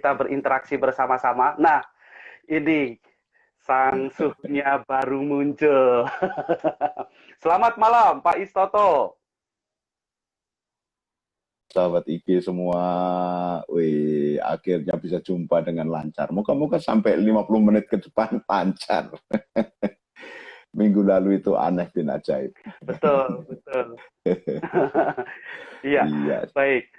kita berinteraksi bersama-sama. Nah, ini sang suhnya baru muncul. Selamat malam, Pak Istoto. Sahabat IG semua, wih, akhirnya bisa jumpa dengan lancar. Moga-moga sampai 50 menit ke depan lancar. Minggu lalu itu aneh bin ajaib. Betul, betul. Iya, Iya, baik.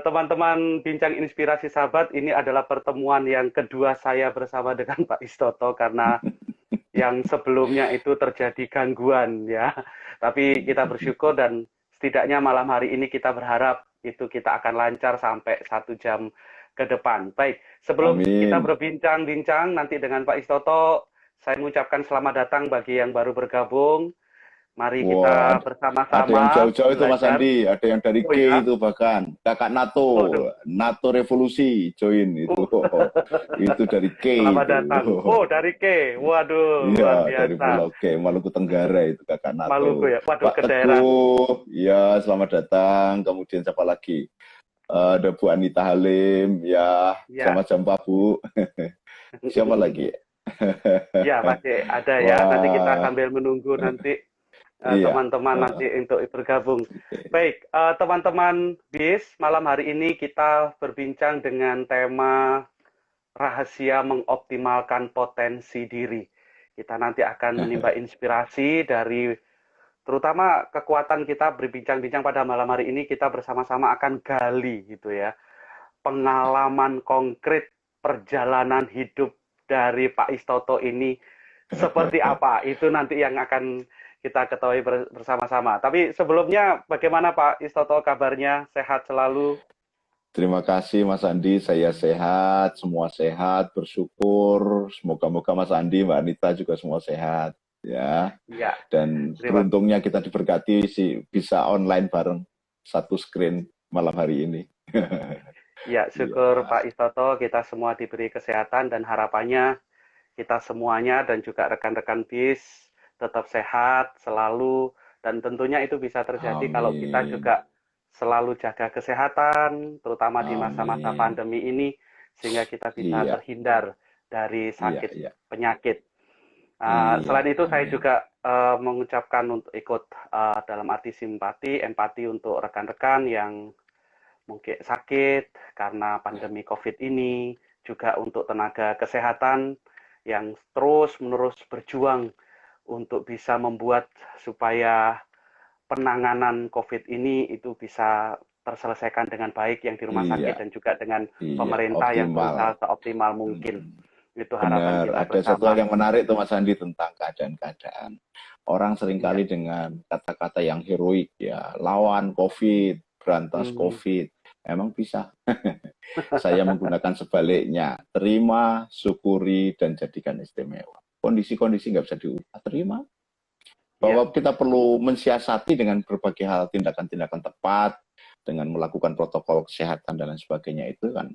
Teman-teman Bincang Inspirasi Sahabat, ini adalah pertemuan yang kedua saya bersama dengan Pak Istoto karena yang sebelumnya itu terjadi gangguan ya. Tapi kita bersyukur dan setidaknya malam hari ini kita berharap itu kita akan lancar sampai 1 jam ke depan. Baik, sebelum kita amin. berbincang-bincang nanti dengan Pak Istoto, saya mengucapkan selamat datang bagi yang baru bergabung. Mari Wah, kita ada yang bersama jauh-jauh itu Mas belajar. Andi, ada yang dari Oh G ya, itu bahkan. Kakak waduh. NATO Revolusi join itu. Uh, Itu dari K Selamat itu. datang. Oh, dari K. Waduh, Iya, luar dari biasa. Pulau K, Maluku Tenggara itu kakak Maluku NATO. ya. Waduh, Pak ke daerah. Teguh, ya selamat datang. Kemudian siapa lagi? Ada Bu Anita Halim, ya Ya. selamat jam Pak Bu. Siapa lagi? Ya, masih ada ya. Nanti kita Wah, sambil menunggu nanti iya. teman-teman nanti untuk bergabung. Baik, teman-teman BIS, malam hari ini kita berbincang dengan tema rahasia mengoptimalkan potensi diri. Kita nanti akan menimba inspirasi dari terutama kekuatan kita berbincang-bincang pada malam hari ini kita bersama-sama akan gali gitu ya. Pengalaman konkret perjalanan hidup dari Pak Istoto ini seperti apa? Itu nanti yang akan kita ketahui bersama-sama. Tapi sebelumnya bagaimana Pak Istoto kabarnya? Sehat selalu? Terima kasih Mas Andi, saya sehat, semua sehat, bersyukur. Semoga-moga Mas Andi, Mbak Anita juga semua sehat. Ya, Ya, dan terima beruntungnya kita diberkati sih bisa online bareng satu screen malam hari ini. Ya, syukur Ya, Pak Istoto kita semua diberi kesehatan dan harapannya kita semuanya dan juga rekan-rekan BIS tetap sehat selalu dan tentunya itu bisa terjadi kalau kita amin, juga selalu jaga kesehatan terutama di masa-masa amin. pandemi ini sehingga kita bisa Iya, terhindar dari iya, sakit iya, penyakit. iya, Selain itu saya amin. juga mengucapkan untuk ikut dalam arti simpati, empati untuk rekan-rekan yang mungkin sakit karena pandemi COVID ini, juga untuk tenaga kesehatan yang terus-menerus berjuang untuk bisa membuat supaya penanganan COVID ini itu bisa terselesaikan dengan baik yang di rumah Iya, sakit dan juga dengan iya, pemerintah yang optimal. berusaha seoptimal mungkin. Mm. Itu harapan Benar, kita ada satu hal bersama. yang menarik tuh Mas Andi tentang keadaan-keadaan. Orang Iya. seringkali dengan kata-kata yang heroik ya, lawan COVID, berantas Hmm, COVID. Emang bisa. Saya menggunakan sebaliknya, terima, syukuri, dan jadikan istimewa. Kondisi-kondisi nggak bisa diubah, terima. iya, Bahwa kita perlu mensiasati dengan berbagai hal, tindakan-tindakan tepat, dengan melakukan protokol kesehatan dan lain sebagainya itu kan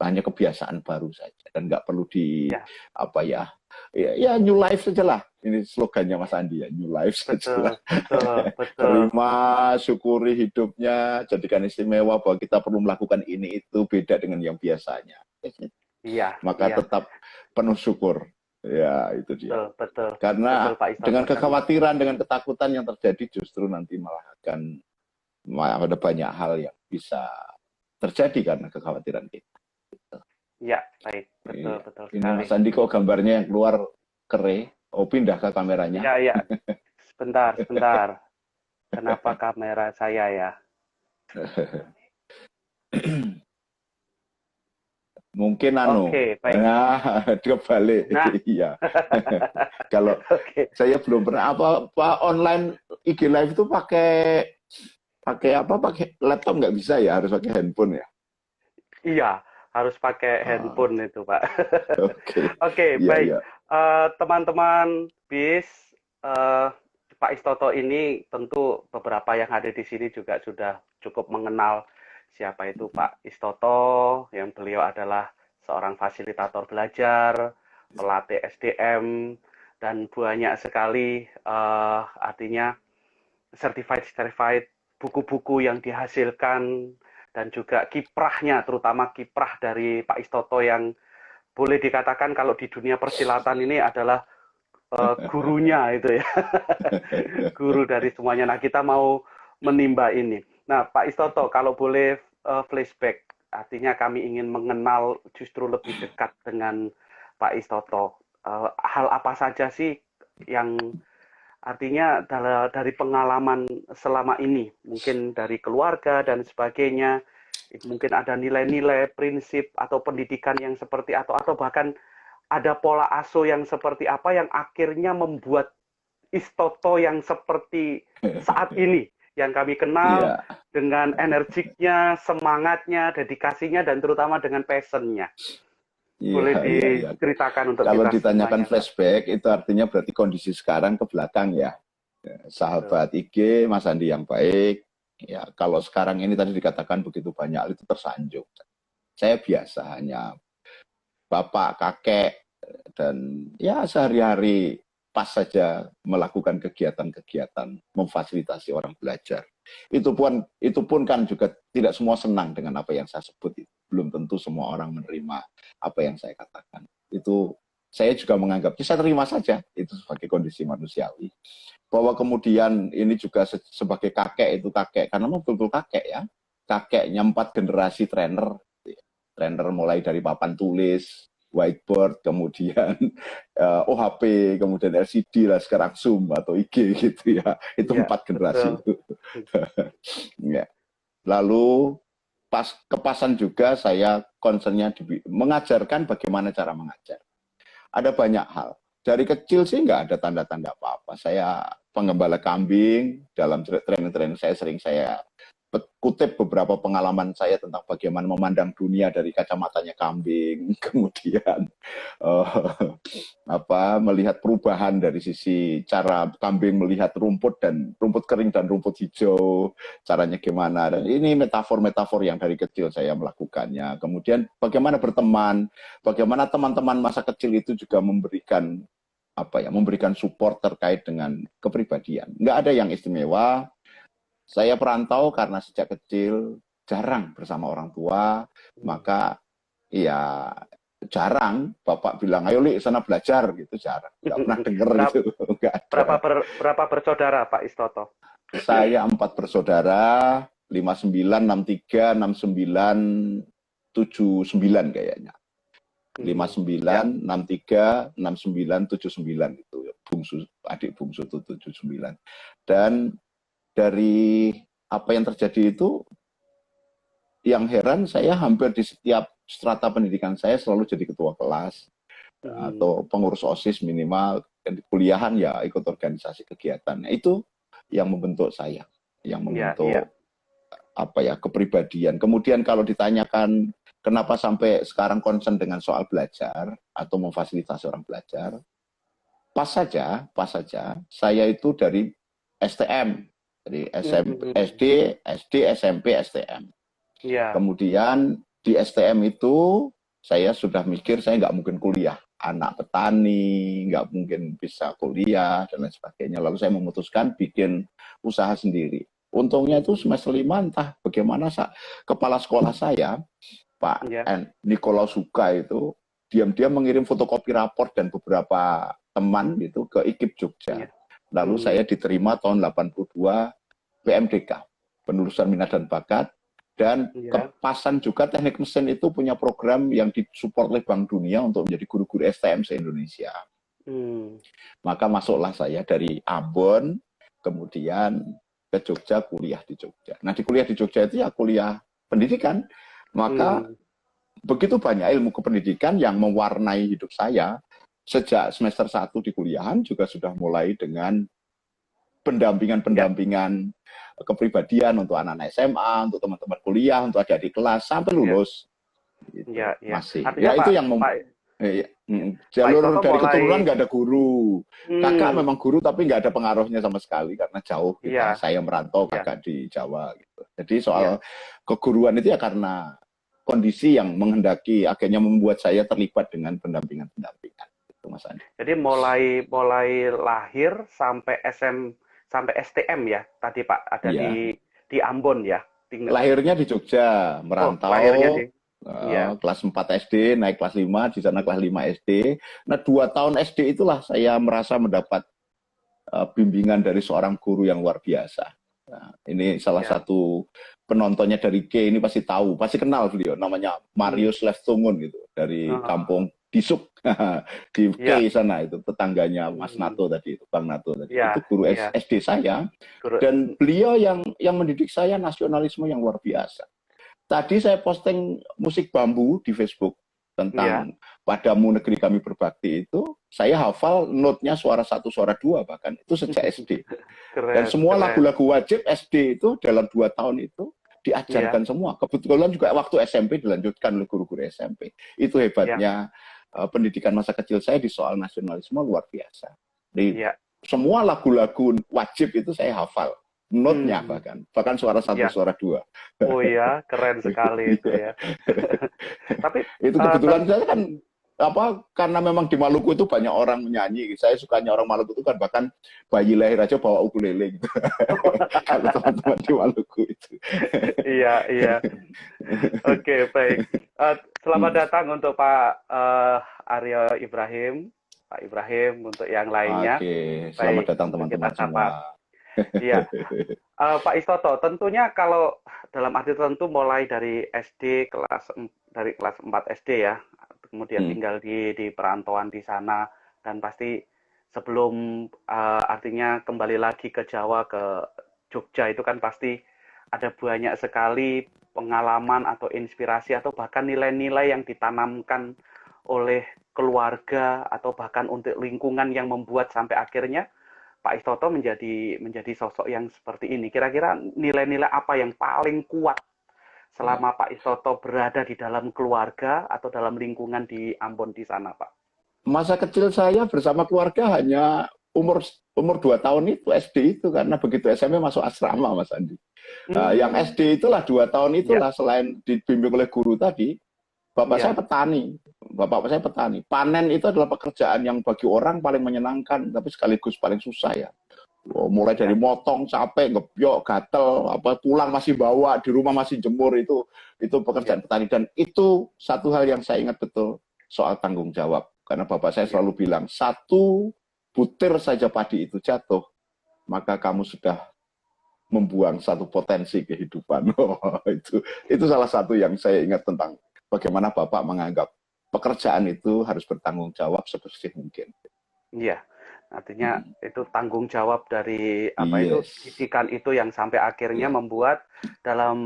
hanya kebiasaan baru saja dan nggak perlu di iya, apa ya, ya new life saja lah, ini slogannya Mas Andi ya, new life saja betul, lah. betul, betul, Terima, syukuri hidupnya, jadikan istimewa bahwa kita perlu melakukan ini itu beda dengan yang biasanya, iya, maka iya, tetap penuh syukur ya, itu dia. betul, betul, betul Karena Pak Istoto dengan karena kekhawatiran, dengan ketakutan yang terjadi justru nanti malah akan ada banyak hal yang bisa terjadi karena kekhawatiran kita. iya, baik, betul, Iya. betul Ini sekali. Mas Andi kok gambarnya yang keluar kere? Oh, pindah ke kameranya. Iya, iya, sebentar, sebentar. Kenapa kamera saya ya? Mungkin Oke, baik. nah, dia balik. Nah, Iya. Kalau oke. saya belum pernah apa online IG live itu pakai pakai apa? Pakai laptop nggak bisa ya, harus pakai handphone ya. Iya, harus pakai Ah, handphone itu, Pak. oke. Oke, Iya, baik. iya. Teman-teman BIS, eh, Pak Istoto ini tentu beberapa yang ada di sini juga sudah cukup mengenal siapa itu Pak Istoto, yang beliau adalah seorang fasilitator belajar, pelatih SDM, dan banyak sekali artinya certified buku-buku yang dihasilkan dan juga kiprahnya, terutama kiprah dari Pak Istoto yang boleh dikatakan kalau di dunia persilatan ini adalah gurunya itu ya, guru dari semuanya. Nah, kita mau menimba ini. Nah, Pak Istoto, kalau boleh flashback, artinya kami ingin mengenal justru lebih dekat dengan Pak Istoto. Hal apa saja sih yang artinya dari pengalaman selama ini, mungkin dari keluarga dan sebagainya, mungkin ada nilai-nilai, prinsip atau pendidikan yang seperti atau bahkan ada pola asuh yang seperti apa yang akhirnya membuat Istoto yang seperti saat ini yang kami kenal Iya, dengan energiknya, semangatnya, dedikasinya dan terutama dengan passionnya. Boleh iya, iya, iya. diceritakan untuk Kalau kita ditanyakan semuanya, Pak. flashback, itu artinya berarti kondisi sekarang ke belakang ya. Betul. Sahabat IG, Mas Andi yang baik. Ya, kalau sekarang ini tadi dikatakan begitu banyak, itu tersanjung. Saya biasa hanya bapak, kakek, dan ya sehari-hari pas saja melakukan kegiatan-kegiatan memfasilitasi orang belajar. Itu pun kan juga tidak semua senang dengan apa yang saya sebut itu. Belum tentu semua orang menerima apa yang saya katakan. Itu saya juga menganggap bisa terima saja itu sebagai kondisi manusiawi. Bahwa kemudian ini juga sebagai kakek, itu kakek karena memang betul kakek ya. Kakeknya 4 generasi trainer, trainer mulai dari papan tulis, whiteboard, kemudian OHP, kemudian LCD lah sekarang Zoom atau IG gitu ya. Itu Iya, 4 generasi betul. itu. Ya. Lalu pas kepasan juga saya concernnya mengajarkan bagaimana cara mengajar. Ada banyak hal. Dari kecil sih nggak ada tanda-tanda apa-apa. Saya penggembala kambing, dalam training-training saya sering saya kutip beberapa pengalaman saya tentang bagaimana memandang dunia dari kacamatanya kambing, kemudian uh, melihat perubahan dari sisi cara kambing melihat rumput dan rumput kering dan rumput hijau, caranya gimana. Dan ini metafor-metafor yang dari kecil saya melakukannya. Kemudian bagaimana berteman, bagaimana teman-teman masa kecil itu juga memberikan support terkait dengan kepribadian. Nggak ada yang istimewa. Saya perantau karena sejak kecil jarang bersama orang tua, maka ya jarang bapak bilang ayo Li sana belajar gitu, jarang, nggak pernah dengar Berapa, gitu. Nggak ada. berapa bersaudara Pak Istoto? Saya 4 bersaudara, 59, 63, 69, 79 kayaknya. Ya, 59, 63, 69, 79 itu bungsu, adik bungsu itu 79. Dan dari apa yang terjadi itu, yang heran saya hampir di setiap strata pendidikan saya selalu jadi ketua kelas atau pengurus OSIS minimal, dan di kuliahan ya ikut organisasi kegiatan. Nah, itu yang membentuk saya, yang ya, ya. membentuk kepribadian. Kemudian kalau ditanyakan kenapa sampai sekarang concern dengan soal belajar atau memfasilitasi orang belajar, pas saja saya itu dari STM, dari SD, SMP, STM. Ya, Kemudian di STM itu saya sudah mikir saya nggak mungkin kuliah. Anak petani, nggak mungkin bisa kuliah, dan lain sebagainya. Lalu saya memutuskan bikin usaha sendiri. Untungnya itu semester 5 entah bagaimana kepala sekolah saya, Pak ya, Nikolaus Suka itu, diam-diam mengirim fotokopi raport dan beberapa teman gitu ke IKIP Jogja. ya. Lalu saya diterima tahun 82 PMDK, penelusuran minat dan bakat. Dan Ya. kepasan juga teknik mesin itu punya program yang disupport oleh Bank Dunia untuk menjadi guru-guru STM se-Indonesia. Hmm. Maka masuklah saya dari Ambon, kemudian ke Jogja, kuliah di Jogja. Nah, di kuliah di Jogja itu ya kuliah pendidikan. Maka Hmm. begitu banyak ilmu kependidikan yang mewarnai hidup saya. Sejak semester 1 di kuliahan juga sudah mulai dengan Ya, pendampingan kepribadian untuk anak-anak SMA, untuk teman-teman kuliah, untuk adik-adik kelas sampai ya, lulus. Gitu. ya, ya. Masih. Artinya Ya itu yang Pak jalur Istoto dari keturunan mulai, nggak ada guru. Kakak hmm, memang guru tapi nggak ada pengaruhnya sama sekali karena jauh kita. ya, Saya merantau, ya, kakak di Jawa gitu. Jadi soal ya. keguruan itu ya karena kondisi yang menghendaki akhirnya membuat saya terlibat dengan pendampingan-pendampingan. Itu Mas Andi. Jadi mulai mulai lahir sampai STM ya tadi Pak ada Iya, di Ambon ya. Lahirnya di Jogja, Oh, lahirnya merantau, di. Iya, kelas 4 SD, naik kelas 5 di sana kelas 5 SD. Nah, 2 tahun SD itulah saya merasa mendapat bimbingan dari seorang guru yang luar biasa. Nah, ini salah iya. satu penontonnya dari K, ini pasti tahu, pasti kenal beliau, namanya Hmm. Marius Leftungun gitu, dari Oh, kampung Disuk di iya. K sana, itu tetangganya Mas Hmm. Nato tadi, itu Bang Nato tadi. Iya, Itu guru iya. SD saya, Guru. dan beliau yang mendidik saya nasionalisme yang luar biasa. Tadi saya posting musik bambu di Facebook Iya. tentang Padamu Negeri Kami Berbakti itu, saya hafal notnya suara satu, suara dua, bahkan itu sejak SD. Dan Keren, semua keren. lagu-lagu wajib SD itu dalam 2 tahun itu Iya, diajarkan semua. Kebetulan juga waktu SMP dilanjutkan oleh guru-guru SMP. Itu iya, hebatnya pendidikan masa kecil saya di soal nasionalisme luar biasa. Di iya. semua lagu-lagu wajib itu saya hafal. Notnya Hmm. bahkan suara satu, Iya. suara dua. Oh iya, keren sekali itu Iya. ya. Tapi Itu eh, kebetulan ten- saya kan karena memang di Maluku itu banyak orang menyanyi. Saya sukanya orang Maluku itu kan bahkan bayi lahir aja bawa ukulele gitu. Kalau teman-teman di Maluku itu. iya, iya. Oke, baik. Selamat Hmm. datang untuk Pak Aryo Ibrahim, Pak Ibrahim untuk yang lainnya. Oke, selamat Baik, datang untuk kita teman-teman semua. sapa. Iya, Pak Istoto, tentunya kalau dalam arti tertentu mulai dari SD dari kelas 4 SD ya, kemudian Hmm. tinggal di perantauan di sana dan pasti sebelum artinya kembali lagi ke Jawa ke Jogja itu kan pasti ada banyak sekali pengalaman atau inspirasi atau bahkan nilai-nilai yang ditanamkan oleh keluarga atau bahkan untuk lingkungan yang membuat sampai akhirnya Pak Istoto menjadi sosok yang seperti ini. Kira-kira nilai-nilai apa yang paling kuat Ya. selama Pak Istoto berada di dalam keluarga atau dalam lingkungan di Ambon di sana, Pak? Masa kecil saya bersama keluarga hanya umur umur 2 tahun itu SD itu, karena begitu SMP masuk asrama, Mas Andi. Yang Hmm, SD itulah 2 tahun ya, itulah, selain dibimbing oleh guru tadi, bapak saya ya, petani. Bapak saya petani. Panen itu adalah pekerjaan yang bagi orang paling menyenangkan, tapi sekaligus paling susah ya. Mulai dari ya, motong, capek, ngebyok, gatel, pulang masih bawa, di rumah masih jemur, itu ya, pekerjaan petani. Dan itu satu hal yang saya ingat betul, soal tanggung jawab. Karena bapak saya ya, selalu bilang, satu butir saja padi itu jatuh, maka kamu sudah membuang satu potensi kehidupan. Itu salah satu yang saya ingat tentang bagaimana bapak menganggap pekerjaan itu harus bertanggung jawab sebersih mungkin. ya. Artinya Hmm. itu tanggung jawab dari apa itu Yes. didikan itu yang sampai akhirnya Ya. membuat dalam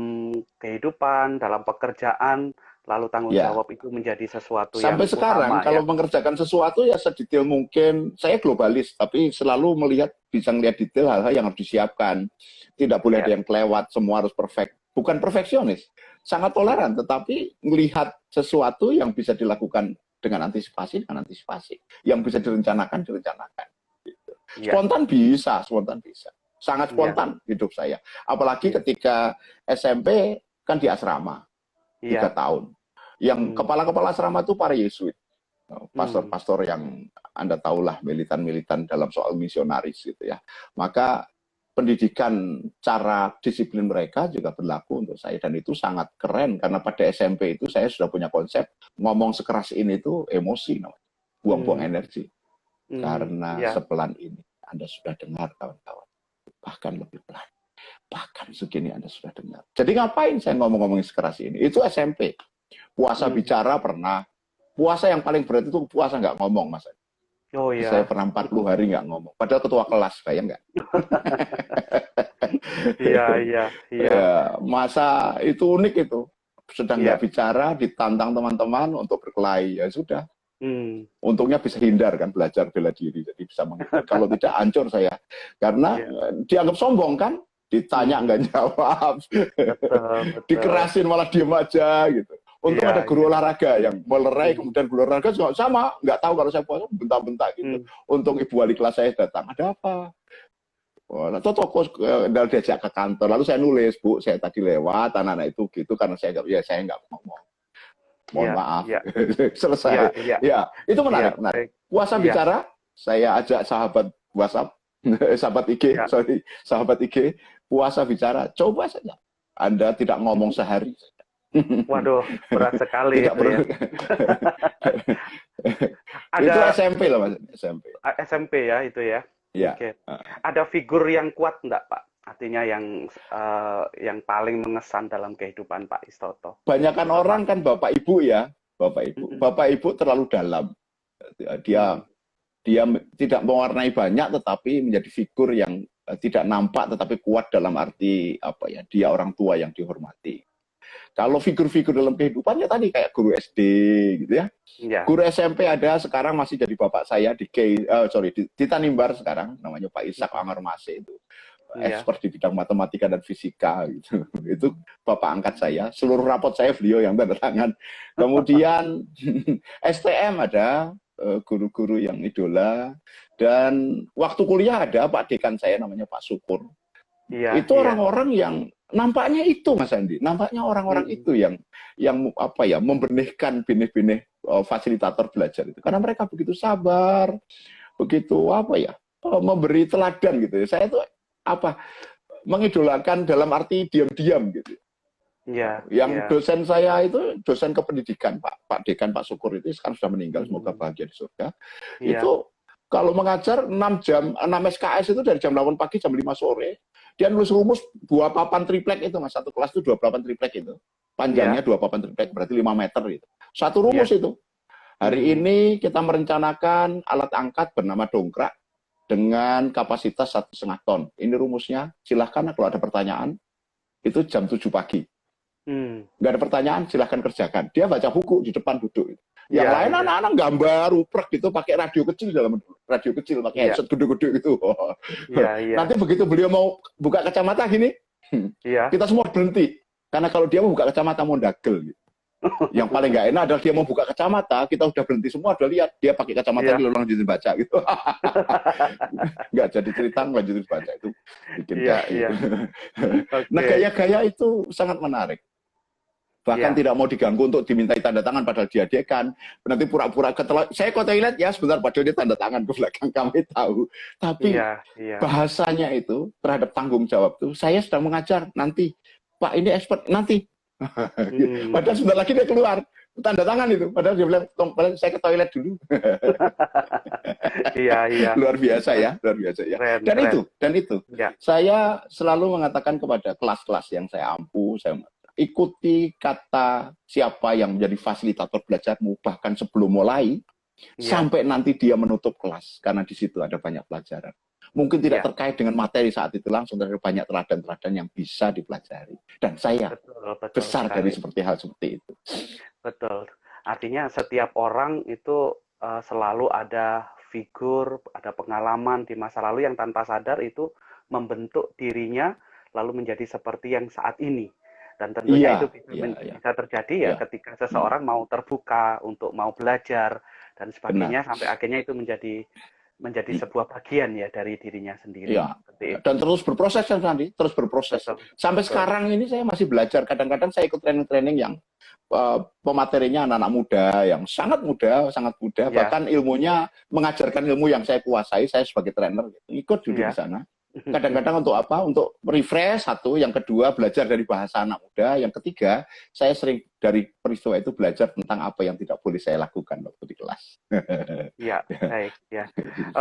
kehidupan, dalam pekerjaan, lalu tanggung Ya. jawab itu menjadi sesuatu Sampai yang sekarang utama ya. kalau mengerjakan sesuatu ya sedetail mungkin. Saya globalis, tapi selalu bisa melihat detail hal-hal yang harus disiapkan. Tidak boleh Ya, ada yang kelewat, semua harus perfect. Bukan perfeksionis, sangat ya, toleran, tetapi melihat sesuatu yang bisa dilakukan dengan antisipasi. Yang bisa direncanakan. ya, Spontan bisa. Sangat ya, spontan hidup saya. Apalagi ya, ketika SMP kan di asrama, 3 iya. tahun. Yang Hmm, kepala-kepala asrama itu para Yesuit, hmm, pastor-pastor yang Anda tahulah, militan-militan dalam soal misionaris gitu ya. Maka pendidikan cara disiplin mereka juga berlaku untuk saya, dan itu sangat keren karena pada SMP itu saya sudah punya konsep ngomong sekeras ini itu emosi, buang-buang hmm, energi. Karena ya, sepelan ini Anda sudah dengar, kawan-kawan, bahkan lebih pelan, bahkan segini Anda sudah dengar. Jadi ngapain saya ngomong-ngomong sekeras ini? Itu SMP. Puasa hmm. bicara pernah. Puasa yang paling berat itu puasa nggak ngomong, Mas. Oh Saya ya, pernah 40 hari nggak ngomong. Padahal ketua kelas, kayak nggak? iya, iya, iya, Ya, masa itu unik itu. Sedang nggak iya, bicara, ditantang teman-teman untuk berkelahi. Ya sudah. hmm, Untungnya bisa hindar kan, belajar bela diri. Jadi bisa menghindar. Kalau tidak, hancur saya. Karena iya, dianggap sombong kan. Ditanya hmm, nggak jawab. betul, betul, Dikerasin malah diem aja gitu. Untung iya, ada guru iya, olahraga yang melerai, hmm, kemudian guru olahraga juga sama, nggak tahu kalau saya puasa, bentak-bentak gitu. hmm, Untung ibu wali kelas saya datang, ada apa? Oh, nah, toko diajak ke kantor, lalu saya nulis, Bu, saya tadi lewat, anak-anak itu gitu, karena saya nggak ngomong. Mohon iya, maaf. iya, iya, Selesai. iya, Ya, itu iya, menarik. baik, Puasa iya, bicara, saya ajak sahabat WhatsApp, sahabat IG, iya, sahabat IG, puasa bicara, coba saja. Anda tidak ngomong sehari. Waduh, berat sekali Tidak itu perlu. ya. Itu Ada SMP lah, Mas. SMP. SMP ya itu ya. Ya. Oke. Ada figur yang kuat enggak, Pak? Artinya yang paling mengesan dalam kehidupan Pak Istoto. Banyakan Terutama. orang kan Bapak Ibu ya. Bapak Ibu. Mm-mm. Bapak Ibu terlalu dalam. Dia Mm. dia tidak mewarnai banyak tetapi menjadi figur yang tidak nampak tetapi kuat dalam arti apa ya, dia orang tua yang dihormati. Kalau figur-figur dalam kehidupannya tadi kayak guru SD gitu ya. Ya. Guru SMP ada, sekarang masih jadi bapak saya di Tanimbar sekarang, namanya Pak Ishak Amar Mase itu. Ya. Expert di bidang matematika dan fisika gitu. Itu bapak angkat saya. Seluruh rapot saya beliau yang tanda tangan. Kemudian STM ada guru-guru yang idola, dan waktu kuliah ada Pak Dekan saya namanya Pak Syukur. Iya, Itu iya. orang-orang yang nampaknya itu Mas Andi, nampaknya orang-orang itu yang apa ya, membenihkan benih-benih fasilitator belajar itu. Karena mereka begitu sabar, begitu apa ya, memberi teladan gitu ya. Saya itu apa, mengidolakan dalam arti diam-diam gitu. Iya, Yang iya. dosen saya itu dosen kependidikan, Pak Dekan Pak Syukur itu sekarang sudah meninggal, semoga bahagia di surga. Iya. Itu kalau mengajar 6 jam, 6 SKS itu dari jam 8 pagi jam 5 sore. Dia nulis rumus 2 papan triplek itu Mas, satu kelas itu 2 papan triplek itu. Panjangnya 2 papan triplek berarti 5 meter gitu. Satu rumus itu. Hari ini kita merencanakan alat angkat bernama dongkrak dengan kapasitas 1,5 ton. Ini rumusnya, silahkan kalau ada pertanyaan, itu jam 7 pagi. Nggak ada pertanyaan, silahkan kerjakan. Dia baca buku di depan duduk. Yang lain anak-anak gambar, ruprek gitu, pakai radio kecil, pakai headset gede-gede gitu. Nanti begitu beliau mau buka kacamata gini, kita semua berhenti. Karena kalau dia mau buka kacamata mau dagel gitu. Yang paling nggak enak adalah dia mau buka kacamata, kita udah berhenti semua, udah lihat dia pakai kacamata ini, lalu lanjutin baca gitu. Nggak jadi cerita, lanjutin baca itu bikin gitu. Nah, gaya-gaya itu sangat menarik. Bahkan tidak mau diganggu untuk dimintai tanda tangan padahal diadekan. Nanti pura-pura saya ke toilet ya sebentar, padahal dia tanda tangan ke belakang, kami tahu. Tapi bahasanya itu terhadap tanggung jawab itu, saya sedang mengajar nanti. Pak ini expert nanti. Padahal sebentar lagi dia keluar. Tanda tangan itu. Padahal dia bilang, saya ke toilet dulu. Luar biasa ya. Luar biasa ya. Dan itu. Saya selalu mengatakan kepada kelas-kelas yang saya ampu, ikuti kata siapa yang menjadi fasilitator belajarmu, bahkan sebelum mulai, sampai nanti dia menutup kelas, karena di situ ada banyak pelajaran. Mungkin tidak terkait dengan materi saat itu langsung, tapi banyak teladan-teladan yang bisa dipelajari. Dan saya besar dari hal seperti itu. Betul. Artinya setiap orang itu selalu ada figur, ada pengalaman di masa lalu yang tanpa sadar itu membentuk dirinya, lalu menjadi seperti yang saat ini. Dan tentunya itu bisa terjadi ketika seseorang mau terbuka untuk mau belajar dan sebagainya. Benar. Sampai akhirnya itu menjadi sebuah bagian ya dari dirinya sendiri. Dan terus berproses kan Sandi, terus berproses. Sampai sekarang ini saya masih belajar. Kadang-kadang saya ikut training-training yang pematerinya anak-anak muda, yang sangat muda. Bahkan ilmunya mengajarkan ilmu yang saya kuasai. Saya sebagai trainer ikut juga di sana. Kadang-kadang untuk apa? Untuk refresh satu, yang kedua belajar dari bahasa anak muda, yang ketiga saya sering dari peristiwa itu belajar tentang apa yang tidak boleh saya lakukan waktu di kelas. Baik.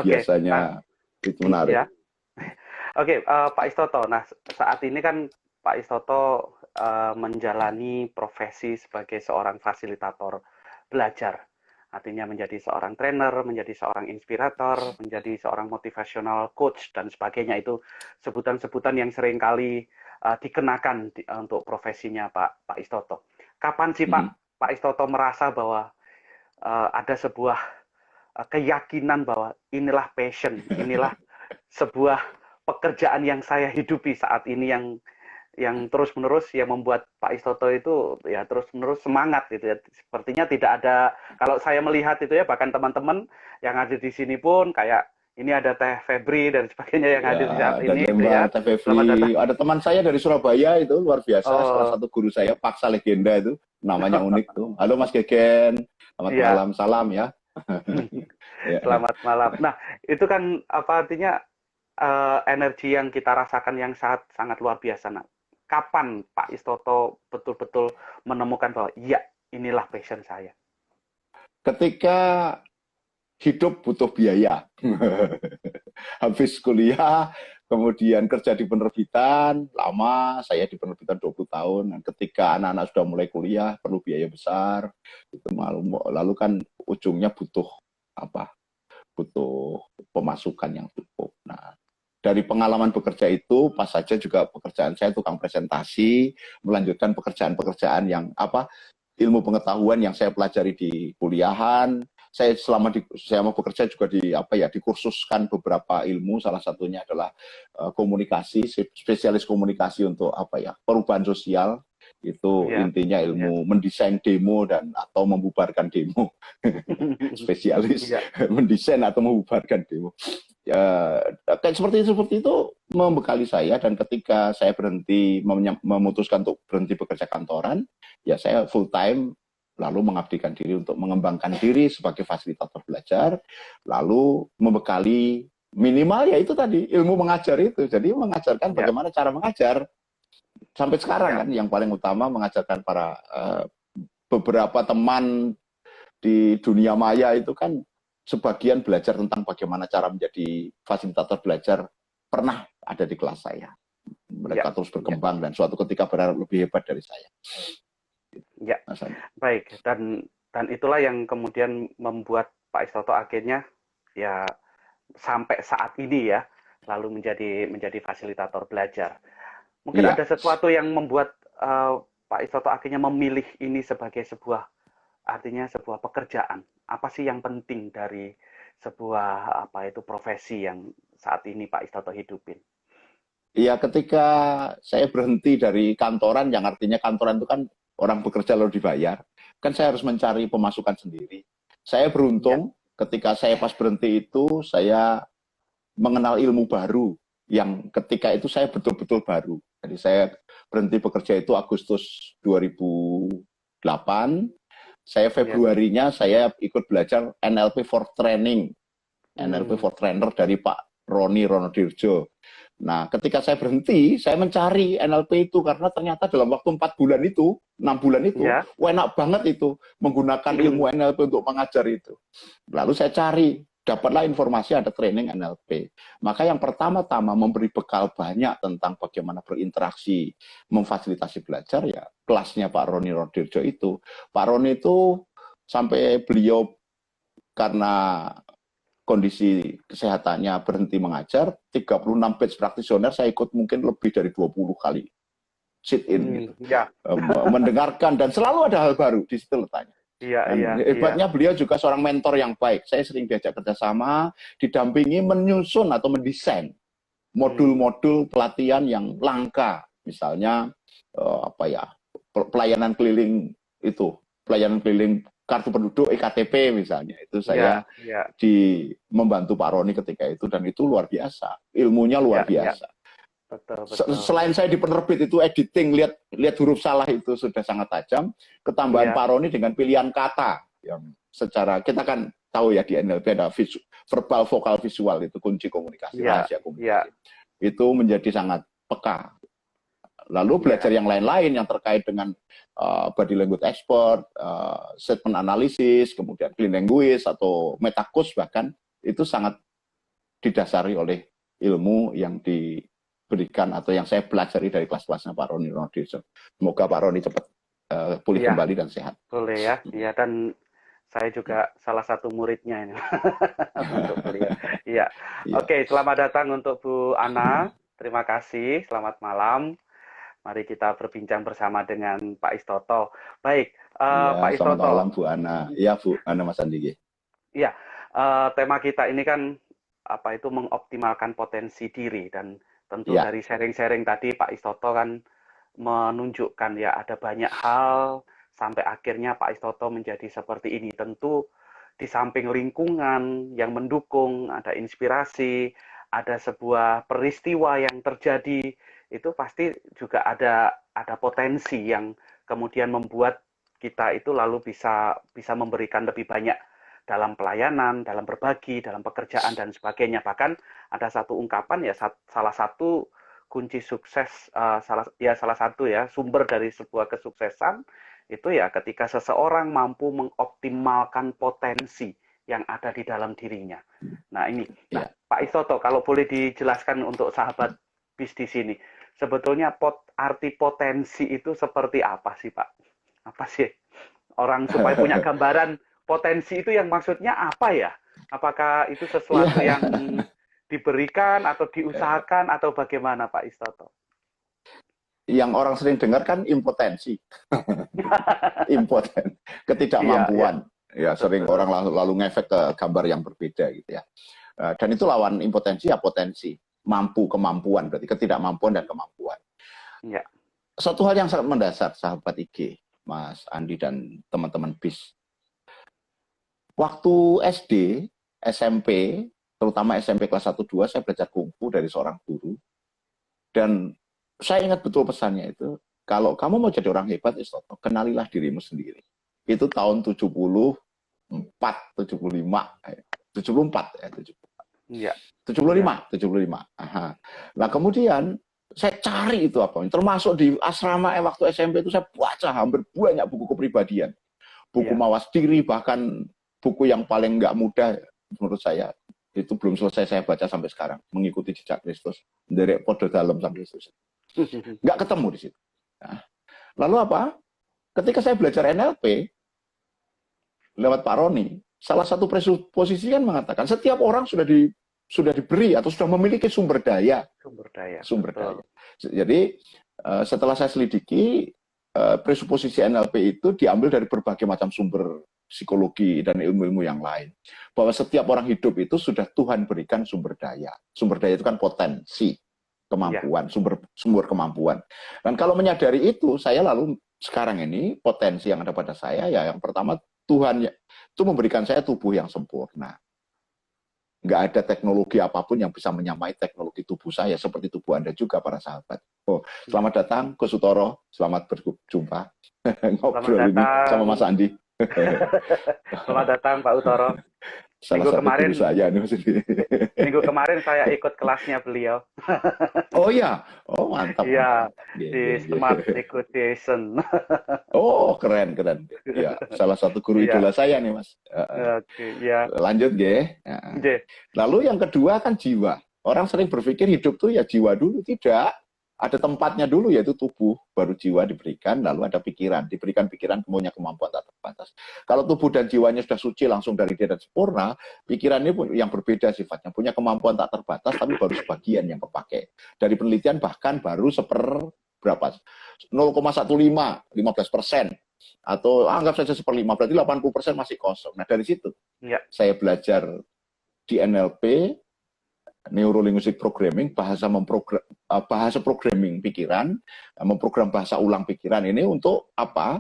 Biasanya itu menarik. Oke, Pak Istoto. Nah, saat ini kan Pak Istoto menjalani profesi sebagai seorang fasilitator belajar. Artinya menjadi seorang trainer, menjadi seorang inspirator, menjadi seorang motivational coach, dan sebagainya. Itu sebutan-sebutan yang seringkali dikenakan untuk profesinya Pak Istoto. Kapan sih Pak Istoto merasa bahwa ada sebuah keyakinan bahwa inilah passion, inilah sebuah pekerjaan yang saya hidupi saat ini, yang terus-menerus yang membuat Pak Istoto itu ya terus-menerus semangat gitu ya. Sepertinya tidak ada, kalau saya melihat itu ya, bahkan teman-teman yang ada di sini pun kayak ini ada Teh Febri dan sebagainya yang hadir di saat ini itu ya. Ada teman saya dari Surabaya itu luar biasa, salah satu guru saya, Paksa Legenda itu, namanya unik tuh. Halo Mas Gegen, selamat malam, salam ya. Selamat malam. Nah, itu kan apa artinya energi yang kita rasakan yang sangat luar biasa, Nak. kapan Pak Istoto betul-betul menemukan bahwa ya inilah passion saya? Ketika hidup butuh biaya. Habis kuliah, kemudian kerja di penerbitan, lama, saya di penerbitan 20 tahun. Dan ketika anak-anak sudah mulai kuliah, perlu biaya besar. Itu lalu kan ujungnya butuh apa? Butuh pemasukan yang cukup. Nah, dari pengalaman bekerja itu, pas saja juga pekerjaan saya tukang presentasi, melanjutkan pekerjaan-pekerjaan yang apa, ilmu pengetahuan yang saya pelajari di kuliahan. Saya mau bekerja juga dikursuskan beberapa ilmu, salah satunya adalah komunikasi, spesialis komunikasi untuk perubahan sosial. Itu Ya, intinya ya, ilmu mendesain demo dan atau membubarkan demo. Spesialis ya, mendesain atau membubarkan demo. Ya, kayak seperti itu membekali saya, dan ketika saya memutuskan untuk berhenti bekerja kantoran, ya saya full time lalu mengabdikan diri untuk mengembangkan diri sebagai fasilitator belajar, lalu membekali minimal ya itu tadi ilmu mengajar itu. Jadi mengajarkan ya, bagaimana cara mengajar sampai sekarang ya, kan, yang paling utama mengajarkan para beberapa teman di dunia maya itu kan sebagian belajar tentang bagaimana cara menjadi fasilitator belajar pernah ada di kelas saya. ya, Mereka terus ya, berkembang dan suatu ketika berharap lebih hebat dari saya. ya. Mas Andi. Baik, dan itulah yang kemudian membuat Pak Istoto akhirnya ya sampai saat ini ya, lalu menjadi fasilitator belajar. Mungkin Iya, ada sesuatu yang membuat Pak Istoto akhirnya memilih ini sebagai sebuah pekerjaan. Apa sih yang penting dari sebuah profesi yang saat ini Pak Istoto hidupin? iya, ketika saya berhenti dari kantoran, yang artinya kantoran itu kan orang bekerja lalu dibayar, kan saya harus mencari pemasukan sendiri. Saya Ya, beruntung ketika saya pas berhenti itu, saya mengenal ilmu baru yang ketika itu saya betul-betul baru. Jadi saya berhenti bekerja itu Agustus 2008. Saya ya. Februarinya saya ikut belajar NLP for Training, NLP Hmm, for Trainer dari Pak Roni Ronodirjo. Nah, ketika saya berhenti, saya mencari NLP itu karena ternyata dalam waktu 4 bulan itu, 6 bulan itu, ya. enak banget itu menggunakan ilmu Hmm, NLP untuk mengajar itu. Lalu saya cari, dapatlah informasi ada training NLP. Maka yang pertama-tama memberi bekal banyak tentang bagaimana berinteraksi, memfasilitasi belajar, ya kelasnya Pak Roni Rodirjo itu. Pak Roni itu sampai beliau karena kondisi kesehatannya berhenti mengajar, 36 batch praktisioner saya ikut mungkin lebih dari 20 kali sit in gitu. ya. Mendengarkan dan selalu ada hal baru di situ letaknya. Iya, iya, Dan iya. hebatnya beliau juga seorang mentor yang baik. Saya sering diajak kerjasama, didampingi menyusun atau mendesain Hmm, modul-modul pelatihan yang langka. Misalnya pelayanan keliling itu, pelayanan keliling kartu penduduk EKTP misalnya. Itu saya iya, iya, membantu Pak Roni ketika itu, dan itu luar biasa. Ilmunya iya, luar iya. biasa. Betul, betul. Selain saya di penerbit itu editing, lihat huruf salah itu sudah sangat tajam. Ketambahan Iya, Pak Roni dengan pilihan kata yang secara kita kan tahu ya di NLP ada verbal, vokal, visual, itu kunci komunikasi, iya, rahasia iya, komunikasi. Itu menjadi sangat peka. Lalu belajar iya, yang lain-lain yang terkait dengan body language expert, statement analysis, kemudian clean language atau metakus bahkan, itu sangat didasari oleh ilmu yang diberikan atau yang saya pelajari dari kelas-kelasnya Pak Roni Rodirjo. Semoga Pak Roni cepat pulih iya. kembali dan sehat. Boleh ya. Iya, dan saya juga salah satu muridnya ini untuk beliau. Iya. Iya, Oke, selamat datang untuk Bu Ana. Terima kasih. Selamat malam. Mari kita berbincang bersama dengan Pak Istoto. Baik, iya, Pak selamat malam Istoto. Bu Ana. Iya Bu Ana, Mas Andi. Iya, tema kita ini kan mengoptimalkan potensi diri, dan tentu Iya, dari sharing-sharing tadi Pak Istoto kan menunjukkan ya ada banyak hal sampai akhirnya Pak Istoto menjadi seperti ini. Tentu di samping lingkungan yang mendukung, ada inspirasi, ada sebuah peristiwa yang terjadi, itu pasti juga ada potensi yang kemudian membuat kita itu lalu bisa bisa memberikan lebih banyak dalam pelayanan, dalam berbagi, dalam pekerjaan dan sebagainya. Bahkan ada satu ungkapan ya, salah satu kunci sukses, salah satu ya sumber dari sebuah kesuksesan itu ya ketika seseorang mampu mengoptimalkan potensi yang ada di dalam dirinya. Nah ini, Iya. Pak Isoto, kalau boleh dijelaskan untuk sahabat bis di sini, sebetulnya arti potensi itu seperti apa sih Pak? Apa sih orang supaya punya gambaran potensi itu yang maksudnya apa ya? Apakah itu sesuatu Iya. yang diberikan atau diusahakan atau bagaimana Pak Istoto? Yang orang sering dengar kan impotensi. Impoten, Iya, iya, ketidakmampuan. Ya, sering betul. orang lalu ngefek ke gambar yang berbeda gitu ya. Dan itu lawan impotensi ya potensi. Mampu, kemampuan, berarti ketidakmampuan dan kemampuan. Iya, Suatu hal yang sangat mendasar, sahabat IG, Mas Andi dan teman-teman BIS. Waktu SD, SMP, terutama SMP kelas 1-2, saya belajar kungfu dari seorang guru. Dan saya ingat betul pesannya itu, kalau kamu mau jadi orang hebat, Istoto, kenalilah dirimu sendiri. Itu tahun 74, 75, 74 ya, 74. iya, 75, iya, 75. Aha. Nah, kemudian saya cari itu apa. Termasuk di asrama waktu SMP itu saya baca hampir banyak buku kepribadian. Buku iya, mawas diri, bahkan buku yang paling nggak mudah menurut saya. Itu belum selesai saya baca sampai sekarang. Mengikuti jejak Kristus. Dari Podo Dalam sampai Kristus. Nggak ketemu di situ. Nah, lalu apa? Ketika saya belajar NLP, lewat Pak Roni, salah satu presupposisi kan mengatakan setiap orang sudah diberi atau sudah memiliki sumber daya. sumber daya, Sumber betul. daya. Jadi setelah saya selidiki, presupposisi NLP itu diambil dari berbagai macam sumber psikologi dan ilmu-ilmu yang lain. Bahwa setiap orang hidup itu sudah Tuhan berikan sumber daya. Sumber daya itu kan potensi, Iya, kemampuan, sumber kemampuan. Dan kalau menyadari itu, saya lalu sekarang ini potensi yang ada pada saya ya yang pertama Tuhan itu memberikan saya tubuh yang sempurna. Nggak ada teknologi apapun yang bisa menyamai teknologi tubuh saya seperti tubuh Anda juga para sahabat. Oh, iya. selamat datang ke Sutoro, selamat berjumpa Selamat ngobrol ini datang, sama Mas Andi. selamat datang Pak Utoro. Salah Minggu satu guru kemarin, saya nih Mas Andi. minggu kemarin saya ikut kelasnya beliau. Oh iya, oh mantap mantap Iya, mantap. Ye, di ye, ye. Smart Negotiation. Oh keren keren. Ya salah satu guru Iya, idola saya nih Mas. oke, ya. Lanjut ya. Oke. Lalu yang kedua kan jiwa. Orang sering berpikir hidup tuh ya jiwa dulu. Tidak. Ada tempatnya dulu yaitu tubuh, baru jiwa diberikan, lalu ada pikiran. Diberikan pikiran punya kemampuan tak terbatas. Kalau tubuh dan jiwanya sudah suci langsung dari dia dan sempurna, pikirannya pun yang berbeda sifatnya. Punya kemampuan tak terbatas, tapi baru sebagian yang kepakai. Dari penelitian bahkan baru berapa? 0,15, 15%. Atau anggap saja 1/5, berarti 80% masih kosong. Nah dari situ Ya, saya belajar di NLP, Neuro Linguistic Programming, bahasa programming pikiran, memprogram bahasa ulang pikiran ini untuk apa?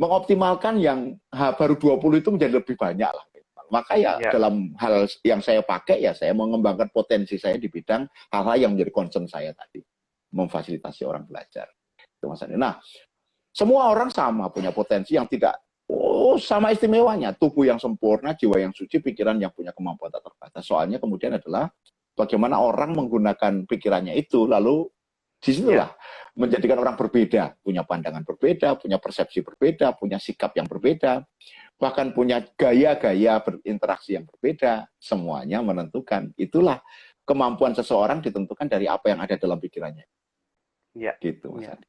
Mengoptimalkan yang baru 20 itu menjadi lebih banyak lah. Maka ya ya. dalam hal yang saya pakai ya saya mengembangkan potensi saya di bidang hal-hal yang menjadi concern saya tadi. Memfasilitasi orang belajar. Itu maksudnya. Nah, semua orang sama punya potensi yang tidak sama istimewanya. Tubuh yang sempurna, jiwa yang suci, pikiran yang punya kemampuan tak terbatas. Soalnya kemudian adalah bagaimana orang menggunakan pikirannya itu, lalu disitulah menjadikan orang berbeda, punya pandangan berbeda, punya persepsi berbeda, punya sikap yang berbeda, bahkan punya gaya-gaya berinteraksi yang berbeda, semuanya menentukan. Itulah kemampuan seseorang ditentukan dari apa yang ada dalam pikirannya. Ya, Gitu, Mas ya. Adi.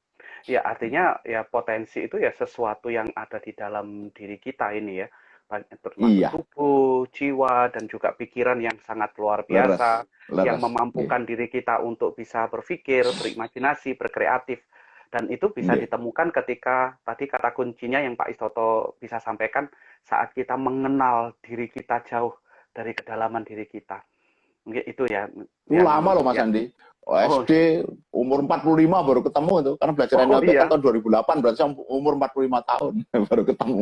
Ya, artinya ya potensi itu ya sesuatu yang ada di dalam diri kita ini ya. Termasuk Iya, tubuh, jiwa, dan juga pikiran yang sangat luar leres, biasa, yang leres. memampukan Nggih, diri kita untuk bisa berpikir, berimajinasi, berkreatif. Dan itu bisa nggih. ditemukan ketika tadi kata kuncinya yang Pak Istoto bisa sampaikan saat kita mengenal diri kita jauh dari kedalaman diri kita. Mungkin itu ya Lama yang loh Mas ya. Andi. Oh, SD umur 45 baru ketemu itu. Karena belajar oh NLP kan iya. tahun 2008, berarti umur 45 tahun baru ketemu.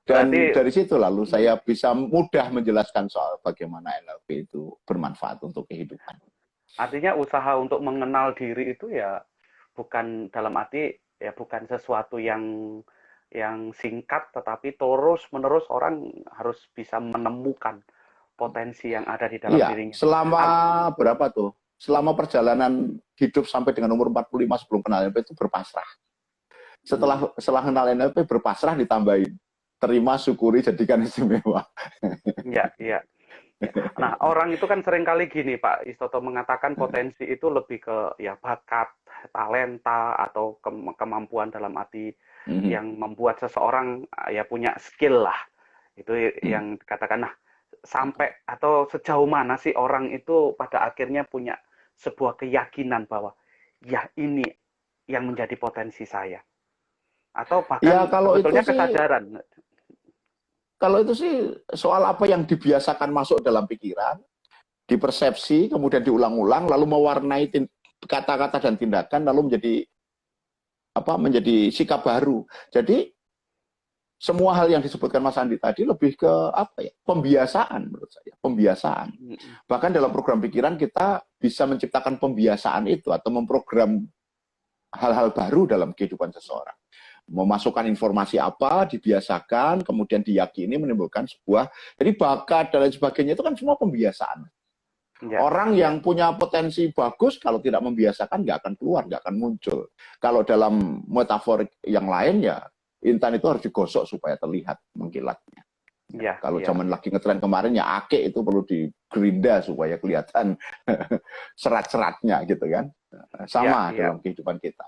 Dan Berarti dari situ lalu mm, saya bisa mudah menjelaskan soal bagaimana NLP itu bermanfaat untuk kehidupan. artinya usaha untuk mengenal diri itu ya bukan dalam arti ya bukan sesuatu yang singkat tetapi terus-menerus orang harus bisa menemukan potensi yang ada di dalam Iya, dirinya. selama Ar- berapa tuh? selama perjalanan hidup sampai dengan umur 45 sebelum kenal NLP itu berpasrah. Setelah kenal NLP berpasrah ditambahin. Terima, syukuri, jadikan istimewa. Ya, ya. Nah, orang itu kan sering kali gini, Pak Istoto, mengatakan potensi itu lebih ke ya bakat, talenta, atau kemampuan dalam arti yang membuat seseorang ya punya skill lah. Itu yang dikatakan. Nah, sampai atau sejauh mana sih orang itu pada akhirnya punya sebuah keyakinan bahwa ya ini yang menjadi potensi saya. Atau Ya, bahkan sebetulnya kesadaran. Kalau itu sih soal apa yang dibiasakan masuk dalam pikiran, dipersepsi, kemudian diulang-ulang, lalu mewarnai kata-kata dan tindakan, lalu menjadi sikap baru. Jadi semua hal yang disebutkan Mas Andi tadi lebih ke pembiasaan menurut saya, pembiasaan. Bahkan dalam program pikiran kita bisa menciptakan pembiasaan itu atau memprogram hal-hal baru dalam kehidupan seseorang. Memasukkan informasi apa, dibiasakan, kemudian diyakini menimbulkan sebuah, jadi bakat dan lain sebagainya itu kan semua pembiasaan. Ya, orang yang punya potensi bagus kalau tidak membiasakan nggak akan keluar, nggak akan muncul. Kalau dalam metafor yang lain ya intan itu harus digosok supaya terlihat mengkilatnya. Ya, kalau zaman lagi ngetren kemarin ya ake itu perlu digerinda supaya kelihatan serat-seratnya gitu kan. Sama dalam kehidupan kita.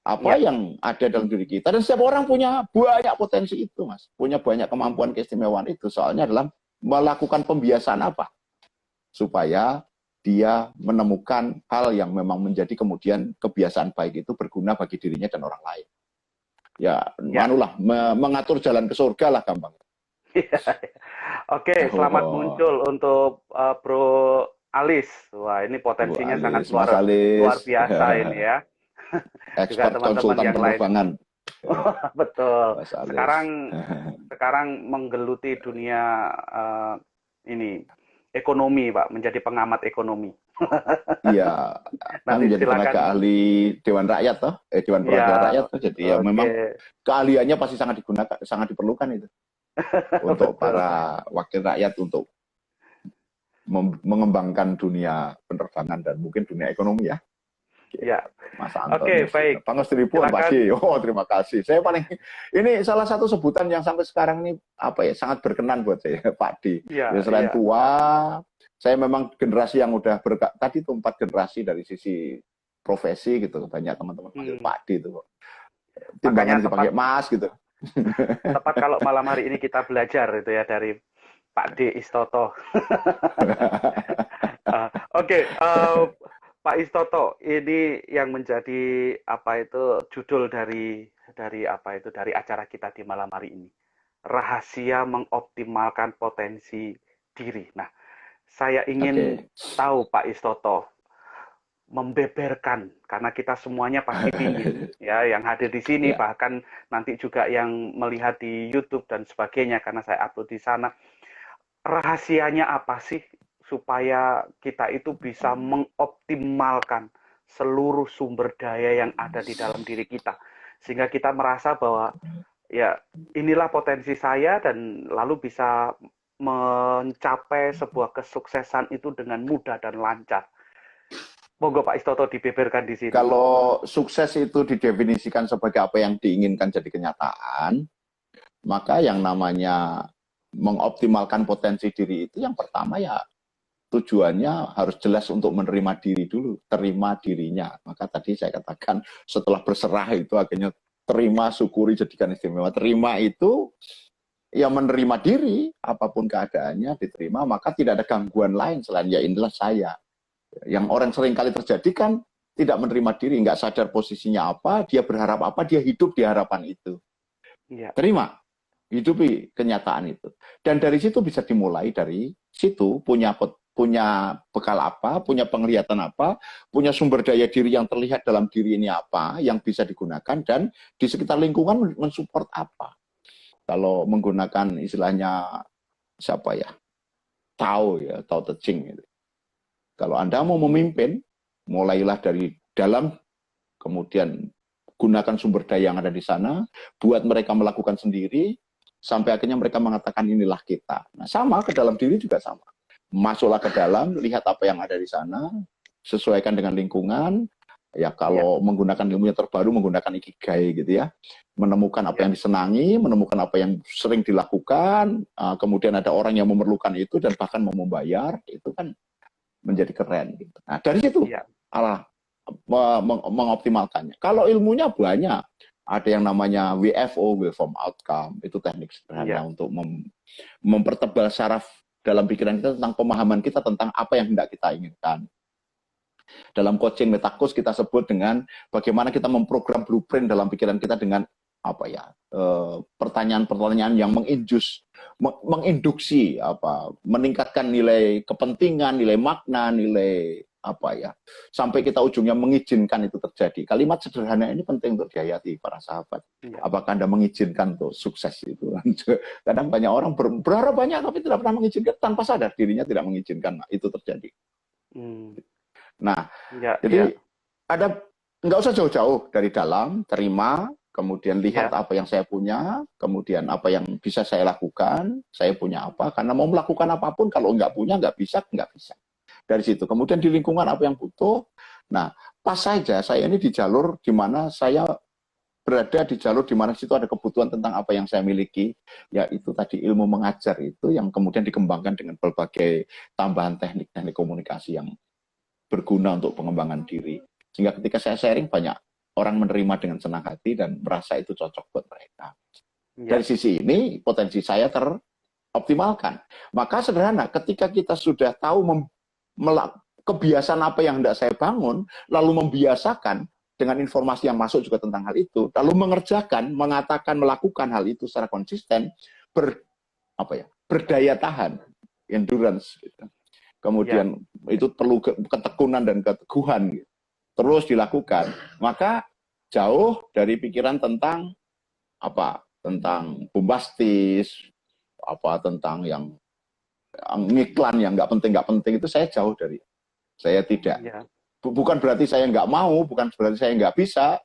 Apa yang ada dalam diri kita, dan setiap orang punya banyak potensi itu, Mas. Punya banyak kemampuan keistimewaan itu. Soalnya dalam melakukan pembiasaan apa? Supaya dia menemukan hal yang memang menjadi kemudian kebiasaan baik itu berguna bagi dirinya dan orang lain. Manulah mengatur jalan ke surga lah gampang. Oke, selamat muncul untuk Bro Alis. Wah, ini potensinya sangat luar biasa ini ya. Juga teman-teman yang penerbangan. Betul. Sekarang menggeluti dunia ini ekonomi, Pak, menjadi pengamat ekonomi. Iya, menjadi tenaga ahli Dewan Rakyat toh, Dewan Perwakilan Rakyat toh. Jadi ya memang keahliannya pasti sangat digunakan, sangat diperlukan itu untuk para wakil rakyat untuk mengembangkan dunia penerbangan dan mungkin dunia ekonomi ya. Ya. Mas Anton. Oke, baik. Pangestiripuan Pak G. Oh, terima kasih. Saya ini salah satu sebutan yang sampai sekarang ini sangat berkenan buat saya, Pak D. Ya, selain tua, saya memang generasi yang udah tadi tuh 4 generasi dari sisi profesi gitu. Banyak teman-teman panggil Pak D itu. Timbangan dipanggil Mas gitu. Tepat kalau malam hari ini kita belajar itu ya dari Pak D Istoto. Oke, Pak Istoto, ini yang menjadi judul dari acara kita di malam hari ini. Rahasia mengoptimalkan potensi diri. Nah, saya ingin tahu Pak Istoto membeberkan, karena kita semuanya pasti ingin ya, yang hadir di sini bahkan nanti juga yang melihat di YouTube dan sebagainya karena saya upload di sana. Rahasianya apa sih supaya kita itu bisa mengoptimalkan seluruh sumber daya yang ada di dalam diri kita, sehingga kita merasa bahwa ya inilah potensi saya dan lalu bisa mencapai sebuah kesuksesan itu dengan mudah dan lancar. Monggo Pak Istoto dibeberkan di sini. Kalau sukses itu didefinisikan sebagai apa yang diinginkan jadi kenyataan, maka yang namanya mengoptimalkan potensi diri itu yang pertama ya tujuannya harus jelas untuk menerima diri dulu, terima dirinya. Maka tadi saya katakan setelah berserah itu akhirnya terima, syukuri, jadikan istimewa. Terima itu ya menerima diri, apapun keadaannya diterima, maka tidak ada gangguan lain selain ya inilah saya. Yang orang sering kali terjadi kan tidak menerima diri, nggak sadar posisinya apa, dia berharap apa, dia hidup di harapan itu. Terima, hidupi kenyataan itu. Dan dari situ bisa dimulai, dari situ punya bekal apa, punya penglihatan apa, punya sumber daya diri yang terlihat dalam diri ini apa, yang bisa digunakan, dan di sekitar lingkungan mensupport apa. Kalau menggunakan istilahnya siapa ya, Tao Te Ching. Gitu. Kalau Anda mau memimpin, mulailah dari dalam, kemudian gunakan sumber daya yang ada di sana, buat mereka melakukan sendiri, sampai akhirnya mereka mengatakan inilah kita. Nah, sama ke dalam diri juga sama. Masuklah ke dalam, lihat apa yang ada di sana, sesuaikan dengan lingkungan. Ya, kalau menggunakan ilmu yang terbaru, menggunakan ikigai gitu ya. Menemukan apa yang disenangi, menemukan apa yang sering dilakukan, kemudian ada orang yang memerlukan itu dan bahkan mau membayar, itu kan menjadi keren gitu. Nah, dari situ mengoptimalkannya. Kalau ilmunya banyak, ada yang namanya WFO, Waveform Outcome, itu teknik sederhana untuk mempertebal saraf dalam pikiran kita tentang pemahaman kita tentang apa yang hendak kita inginkan. Dalam coaching Metacoach kita sebut dengan bagaimana kita memprogram blueprint dalam pikiran kita dengan apa ya, pertanyaan-pertanyaan yang menginduksi meningkatkan nilai kepentingan, nilai makna, nilai apa ya, sampai kita ujungnya mengizinkan itu terjadi. Kalimat sederhana ini penting untuk dihayati para sahabat. Apakah Anda mengizinkan untuk sukses itu? Kadang banyak orang berharap banyak tapi tidak pernah mengizinkan, tanpa sadar dirinya tidak mengizinkan itu terjadi. Nah, jadi ada, nggak usah jauh-jauh, dari dalam, terima, kemudian lihat apa yang saya punya, kemudian apa yang bisa saya lakukan, saya punya apa, karena mau melakukan apapun, kalau nggak punya, nggak bisa. Dari situ, kemudian di lingkungan apa yang butuh. Nah, pas saja saya ini di jalur di mana saya berada, di jalur di mana situ ada kebutuhan tentang apa yang saya miliki, yaitu tadi ilmu mengajar itu yang kemudian dikembangkan dengan berbagai tambahan teknik-teknik komunikasi yang berguna untuk pengembangan diri. Sehingga ketika saya sharing, banyak orang menerima dengan senang hati dan merasa itu cocok buat mereka. Dari sisi ini, potensi saya teroptimalkan. Maka sederhana, ketika kita sudah tahu kebiasaan apa yang hendak saya bangun, lalu membiasakan dengan informasi yang masuk juga tentang hal itu, lalu mengerjakan, mengatakan, melakukan hal itu secara konsisten, berdaya tahan, endurance, gitu. Kemudian itu perlu ketekunan dan keteguhan, gitu. Terus dilakukan, maka jauh dari pikiran tentang tentang bombastis, tentang yang iklan yang nggak penting itu saya jauh dari. Saya tidak. Bukan berarti saya nggak mau, bukan berarti saya nggak bisa,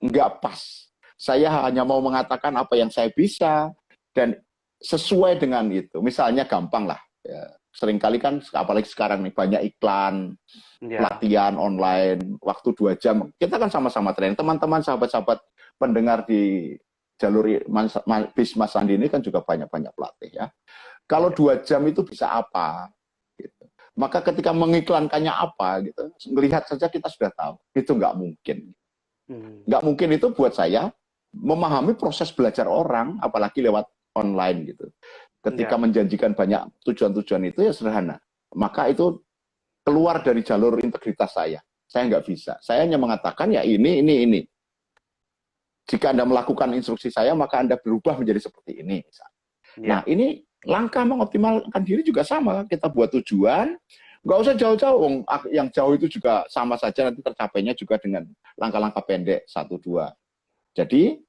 nggak pas. Saya hanya mau mengatakan apa yang saya bisa dan sesuai dengan itu. Misalnya gampang lah. Ya. Seringkali kan, apalagi sekarang nih, banyak iklan, pelatihan online, waktu 2 jam. Kita kan sama-sama training. Teman-teman, sahabat-sahabat pendengar di jalur bis Mas Andi ini kan juga banyak-banyak pelatih ya. Kalau 2 jam itu bisa apa? Gitu. Maka ketika mengiklankannya apa, gitu, melihat saja kita sudah tahu. Itu nggak mungkin. Nggak mungkin itu buat saya memahami proses belajar orang, apalagi lewat online gitu. Ketika menjanjikan banyak tujuan-tujuan itu ya sederhana. Maka itu keluar dari jalur integritas saya. Saya nggak bisa. Saya hanya mengatakan ya ini. Jika Anda melakukan instruksi saya, maka Anda berubah menjadi seperti ini. Nah, ini langkah mengoptimalkan diri juga sama. Kita buat tujuan, nggak usah jauh-jauh. Yang jauh itu juga sama saja, nanti tercapainya juga dengan langkah-langkah pendek, 1-2. Jadi,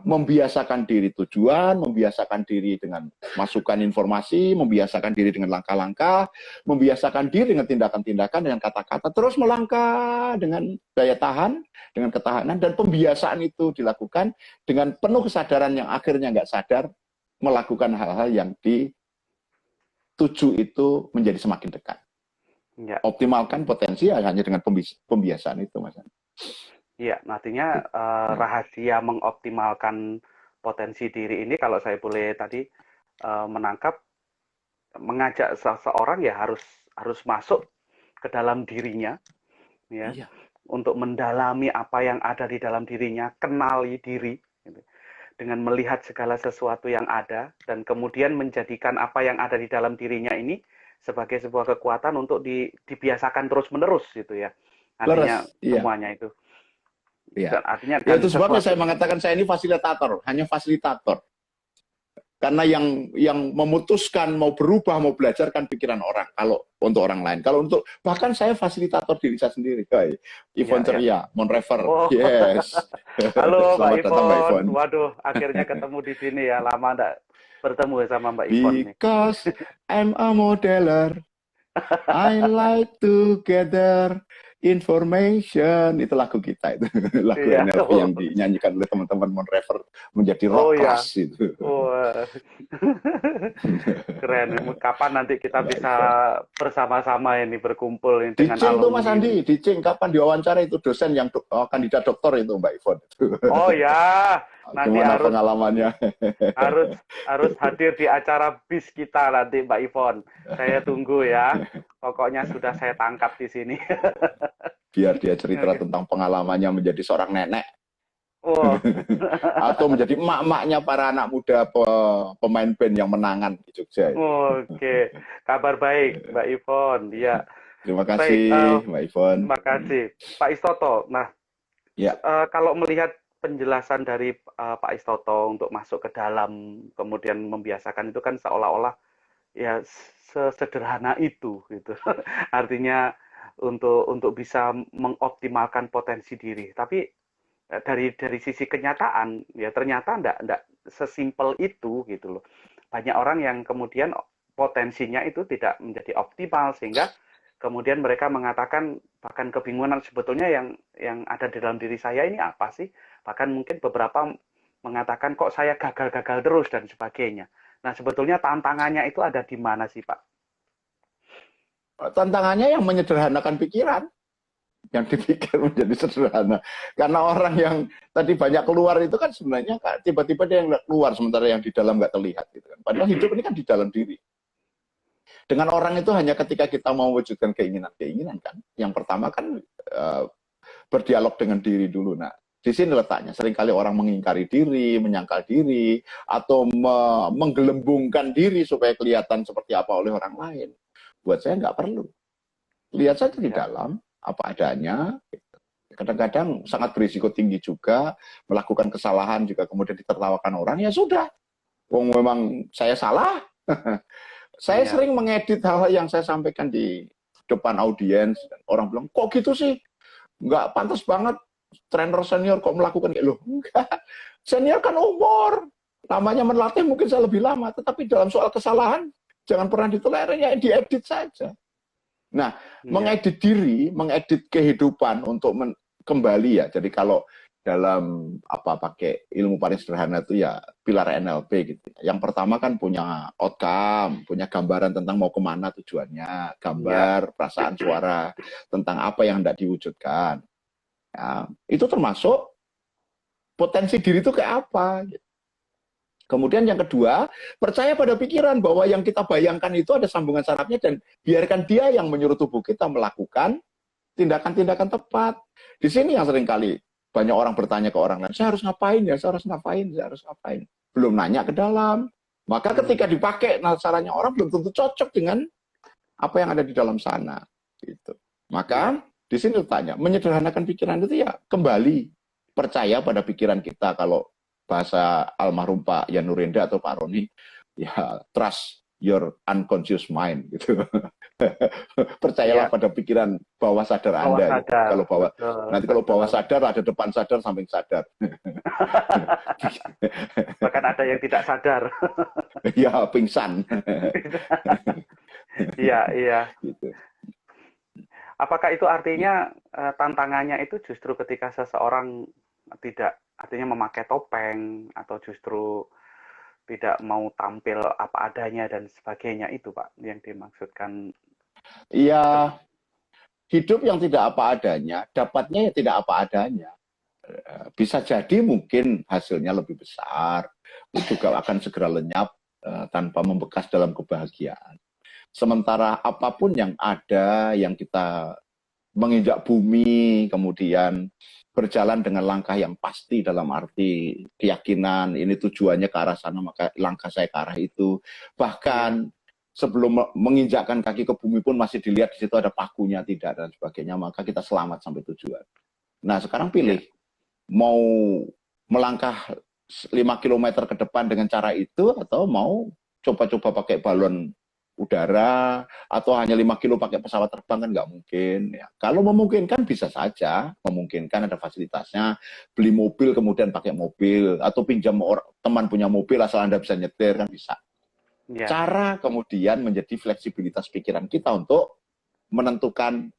membiasakan diri tujuan, membiasakan diri dengan masukan informasi, membiasakan diri dengan langkah-langkah, membiasakan diri dengan tindakan-tindakan, dengan kata-kata, terus melangkah dengan daya tahan, dengan ketahanan, dan pembiasaan itu dilakukan dengan penuh kesadaran yang akhirnya nggak sadar, melakukan hal-hal yang dituju itu menjadi semakin dekat. Optimalkan potensi hanya dengan pembiasaan itu, Mas. Iya, artinya rahasia mengoptimalkan potensi diri ini, kalau saya boleh tadi menangkap, mengajak seseorang ya harus masuk ke dalam dirinya, untuk mendalami apa yang ada di dalam dirinya, kenali diri, gitu, dengan melihat segala sesuatu yang ada, dan kemudian menjadikan apa yang ada di dalam dirinya ini sebagai sebuah kekuatan untuk dibiasakan terus-menerus, gitu ya. Artinya semuanya itu. Ya. Artinya kan itu sebabnya saya mengatakan saya ini fasilitator, hanya fasilitator. Karena yang memutuskan mau berubah, mau belajar kan pikiran orang. Kalau untuk orang lain, kalau untuk bahkan saya fasilitator diri saya sendiri. Ivon Ceria, Monrefer. Yes. Halo Mbak Ivon. Waduh, akhirnya ketemu di sini ya. Lama enggak bertemu sama Mbak Ivon. Because I'm a modeler, I like to gather Information itu lagu kita itu lagu Iya. NLP yang dinyanyikan oleh teman-teman Mon Rever menjadi Oh rock ya. keras itu. Wah. Keren. Kapan nanti kita Mbak bisa Ivon. bersama-sama ini berkumpul ini dengan Dicing tuh Mas alumni ini. Andi, dicing kapan diwawancara itu dosen yang kandidat doktor itu Mbak Ivon. Oh ya, nanti Gimana harus pengalamannya? harus harus hadir di acara bis kita nanti Mbak Ivon. Saya tunggu ya. Pokoknya sudah saya tangkap di sini. Biar dia cerita Oke. tentang pengalamannya menjadi seorang nenek Oh, atau menjadi emak-emaknya para anak muda pemain band yang menangan di Jogja. oke. Kabar baik Mbak Ivon. Ya, Terima baik. kasih Mbak Ivon. Terima kasih Pak Istoto. Nah, Ya, kalau melihat penjelasan dari Pak Istoto untuk masuk ke dalam, kemudian membiasakan itu kan seolah-olah ya sesederhana itu gitu. Artinya untuk bisa mengoptimalkan potensi diri. Tapi dari sisi kenyataan ya ternyata enggak sesimpel itu gitu loh. Banyak orang yang kemudian potensinya itu tidak menjadi optimal sehingga kemudian mereka mengatakan bahkan kebingungan sebetulnya yang ada di dalam diri saya ini apa sih? Bahkan mungkin beberapa mengatakan kok saya gagal-gagal terus dan sebagainya. Nah, sebetulnya tantangannya itu ada di mana sih, Pak? tantangannya yang menyederhanakan pikiran, yang dipikir menjadi sederhana. Karena orang yang tadi banyak keluar itu kan sebenarnya tiba-tiba dia yang keluar, sementara yang di dalam nggak terlihat. Gitu kan. Padahal hidup ini kan di dalam diri. Dengan orang itu hanya ketika kita mau wujudkan keinginan-keinginan kan. Yang pertama kan berdialog dengan diri dulu. Nah, di sini letaknya. Seringkali orang mengingkari diri, menyangkal diri, atau menggelembungkan diri supaya kelihatan seperti apa oleh orang lain. Buat saya nggak perlu. Lihat saja di Ya, dalam, apa adanya. Kadang-kadang sangat berisiko tinggi juga, melakukan kesalahan juga kemudian ditertawakan orang, ya sudah. Wong memang saya salah. Saya iya, sering mengedit hal-hal yang saya sampaikan di depan audiens. Orang bilang, kok gitu sih? Nggak pantas banget. Trainer senior kok melakukan kayak loh. Enggak. Senior kan umur. Namanya melatih mungkin saya lebih lama. Tetapi dalam soal kesalahan, jangan pernah ditolerir, ya diedit saja. Nah, iya, mengedit diri, mengedit kehidupan untuk kembali ya. Jadi kalau dalam pakai ilmu paling sederhana itu ya pilar NLP gitu. Yang pertama kan punya outcome, punya gambaran tentang mau kemana tujuannya, iya, gambar, perasaan, suara tentang apa yang hendak diwujudkan. Ya, itu termasuk potensi diri itu kayak apa. Kemudian yang kedua, percaya pada pikiran bahwa yang kita bayangkan itu ada sambungan sarafnya dan biarkan dia yang menyuruh tubuh kita melakukan tindakan-tindakan tepat. Di sini yang seringkali banyak orang bertanya ke orang lain, saya harus ngapain ya, saya harus ngapain, saya harus ngapain. Belum nanya ke dalam. Maka ketika dipakai caranya orang belum tentu cocok dengan apa yang ada di dalam sana. Gitu. iya, Maka di sini tanya, menyederhanakan pikiran itu ya kembali percaya pada pikiran kita. Kalau bahasa almarhum Pak Yanurenda atau Pak Roni, ya trust your unconscious mind gitu. Percayalah iya. pada pikiran bawah sadar Bawah Anda gitu. sadar, Kalau bawah betul, nanti kalau bawah betul. sadar ada depan sadar, samping sadar. Bahkan ada yang tidak sadar. Ya pingsan. Iya, iya. Gitu. Apakah itu artinya tantangannya itu justru ketika seseorang tidak, artinya memakai topeng atau justru tidak mau tampil apa adanya dan sebagainya itu, Pak, yang dimaksudkan? Iya, hidup yang tidak apa adanya, dapatnya ya tidak apa adanya. Bisa jadi mungkin hasilnya lebih besar, juga akan segera lenyap tanpa membekas dalam kebahagiaan. Sementara apapun yang ada, yang kita menginjak bumi, kemudian berjalan dengan langkah yang pasti dalam arti keyakinan, ini tujuannya ke arah sana, maka langkah saya ke arah itu. Iya, Bahkan sebelum menginjakkan kaki ke bumi pun masih dilihat di situ ada pakunya, tidak, dan sebagainya, maka kita selamat sampai tujuan. Nah, sekarang iya, pilih, mau melangkah 5 kilometer ke depan dengan cara itu, atau mau coba-coba pakai balon udara, atau hanya 5 kilo pakai pesawat terbang, kan nggak mungkin. Ya. Kalau memungkinkan bisa saja, memungkinkan ada fasilitasnya, beli mobil kemudian pakai mobil, atau pinjam teman punya mobil asal Anda bisa nyetir, kan bisa. iya, Cara kemudian menjadi fleksibilitas pikiran kita untuk menentukan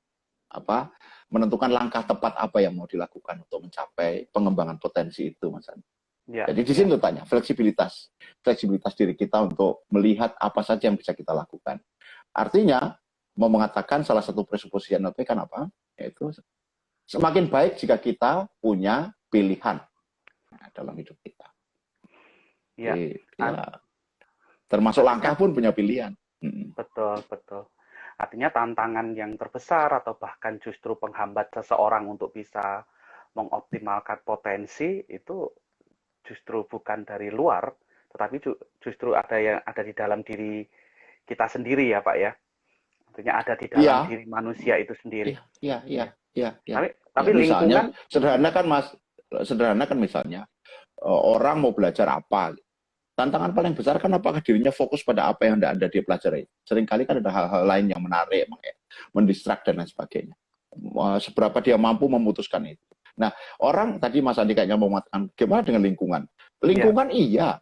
apa menentukan langkah tepat apa yang mau dilakukan untuk mencapai pengembangan potensi itu, Mas Andi. Ya, Jadi di sini tanya fleksibilitas diri kita untuk melihat apa saja yang bisa kita lakukan. Artinya mau mengatakan salah satu presuposisi NLP kan apa? Yaitu semakin baik jika kita punya pilihan dalam hidup kita. ya. Jadi, ya, termasuk langkah pun punya pilihan. Betul, betul. Artinya tantangan yang terbesar atau bahkan justru penghambat seseorang untuk bisa mengoptimalkan potensi itu justru bukan dari luar, tetapi justru ada di dalam diri kita sendiri ya Pak ya. Artinya ada di dalam diri manusia itu sendiri. Iya. Tapi misalnya, lingkungan sederhana kan misalnya orang mau belajar apa. Tantangan paling besar kan apakah dirinya fokus pada apa yang tidak ada dia pelajari. Seringkali kan ada hal-hal lain yang menarik, mendistrak dan lain sebagainya. Seberapa dia mampu memutuskan itu. Nah, orang tadi Mas Andi kayaknya mau mengatakan, gimana dengan lingkungan? Lingkungan iya.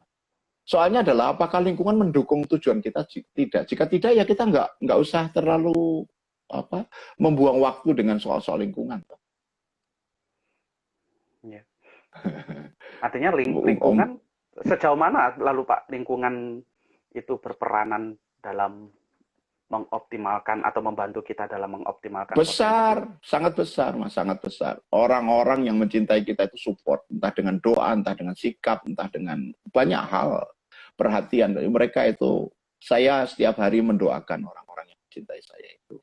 Soalnya adalah apakah lingkungan mendukung tujuan kita? Tidak. Jika tidak, ya kita nggak usah terlalu membuang waktu dengan soal-soal lingkungan. Ya. Artinya lingkungan sejauh mana lalu Pak lingkungan itu berperanan dalam mengoptimalkan atau membantu kita dalam mengoptimalkan besar, sangat besar, Mas, sangat besar. Orang-orang yang mencintai kita itu support, entah dengan doa, entah dengan sikap, entah dengan banyak hal, perhatian dari mereka itu. Saya setiap hari mendoakan orang-orang yang mencintai saya itu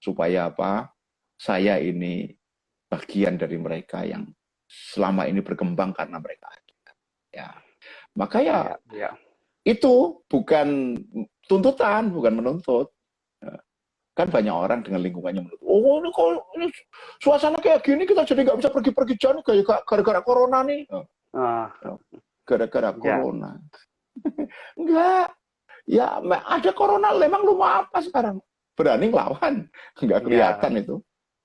supaya saya ini bagian dari mereka yang selama ini berkembang karena mereka ada. Ya, maka ya. Itu bukan tuntutan, bukan menuntut. Kan banyak orang dengan lingkungannya menuntut. Oh, ini suasana kayak gini kita jadi nggak bisa pergi-pergi jauh kayak gara-gara corona nih. Gara-gara corona. Enggak. Ya, ada corona, memang lu mau apa sekarang? Berani ngelawan. Nggak kelihatan itu.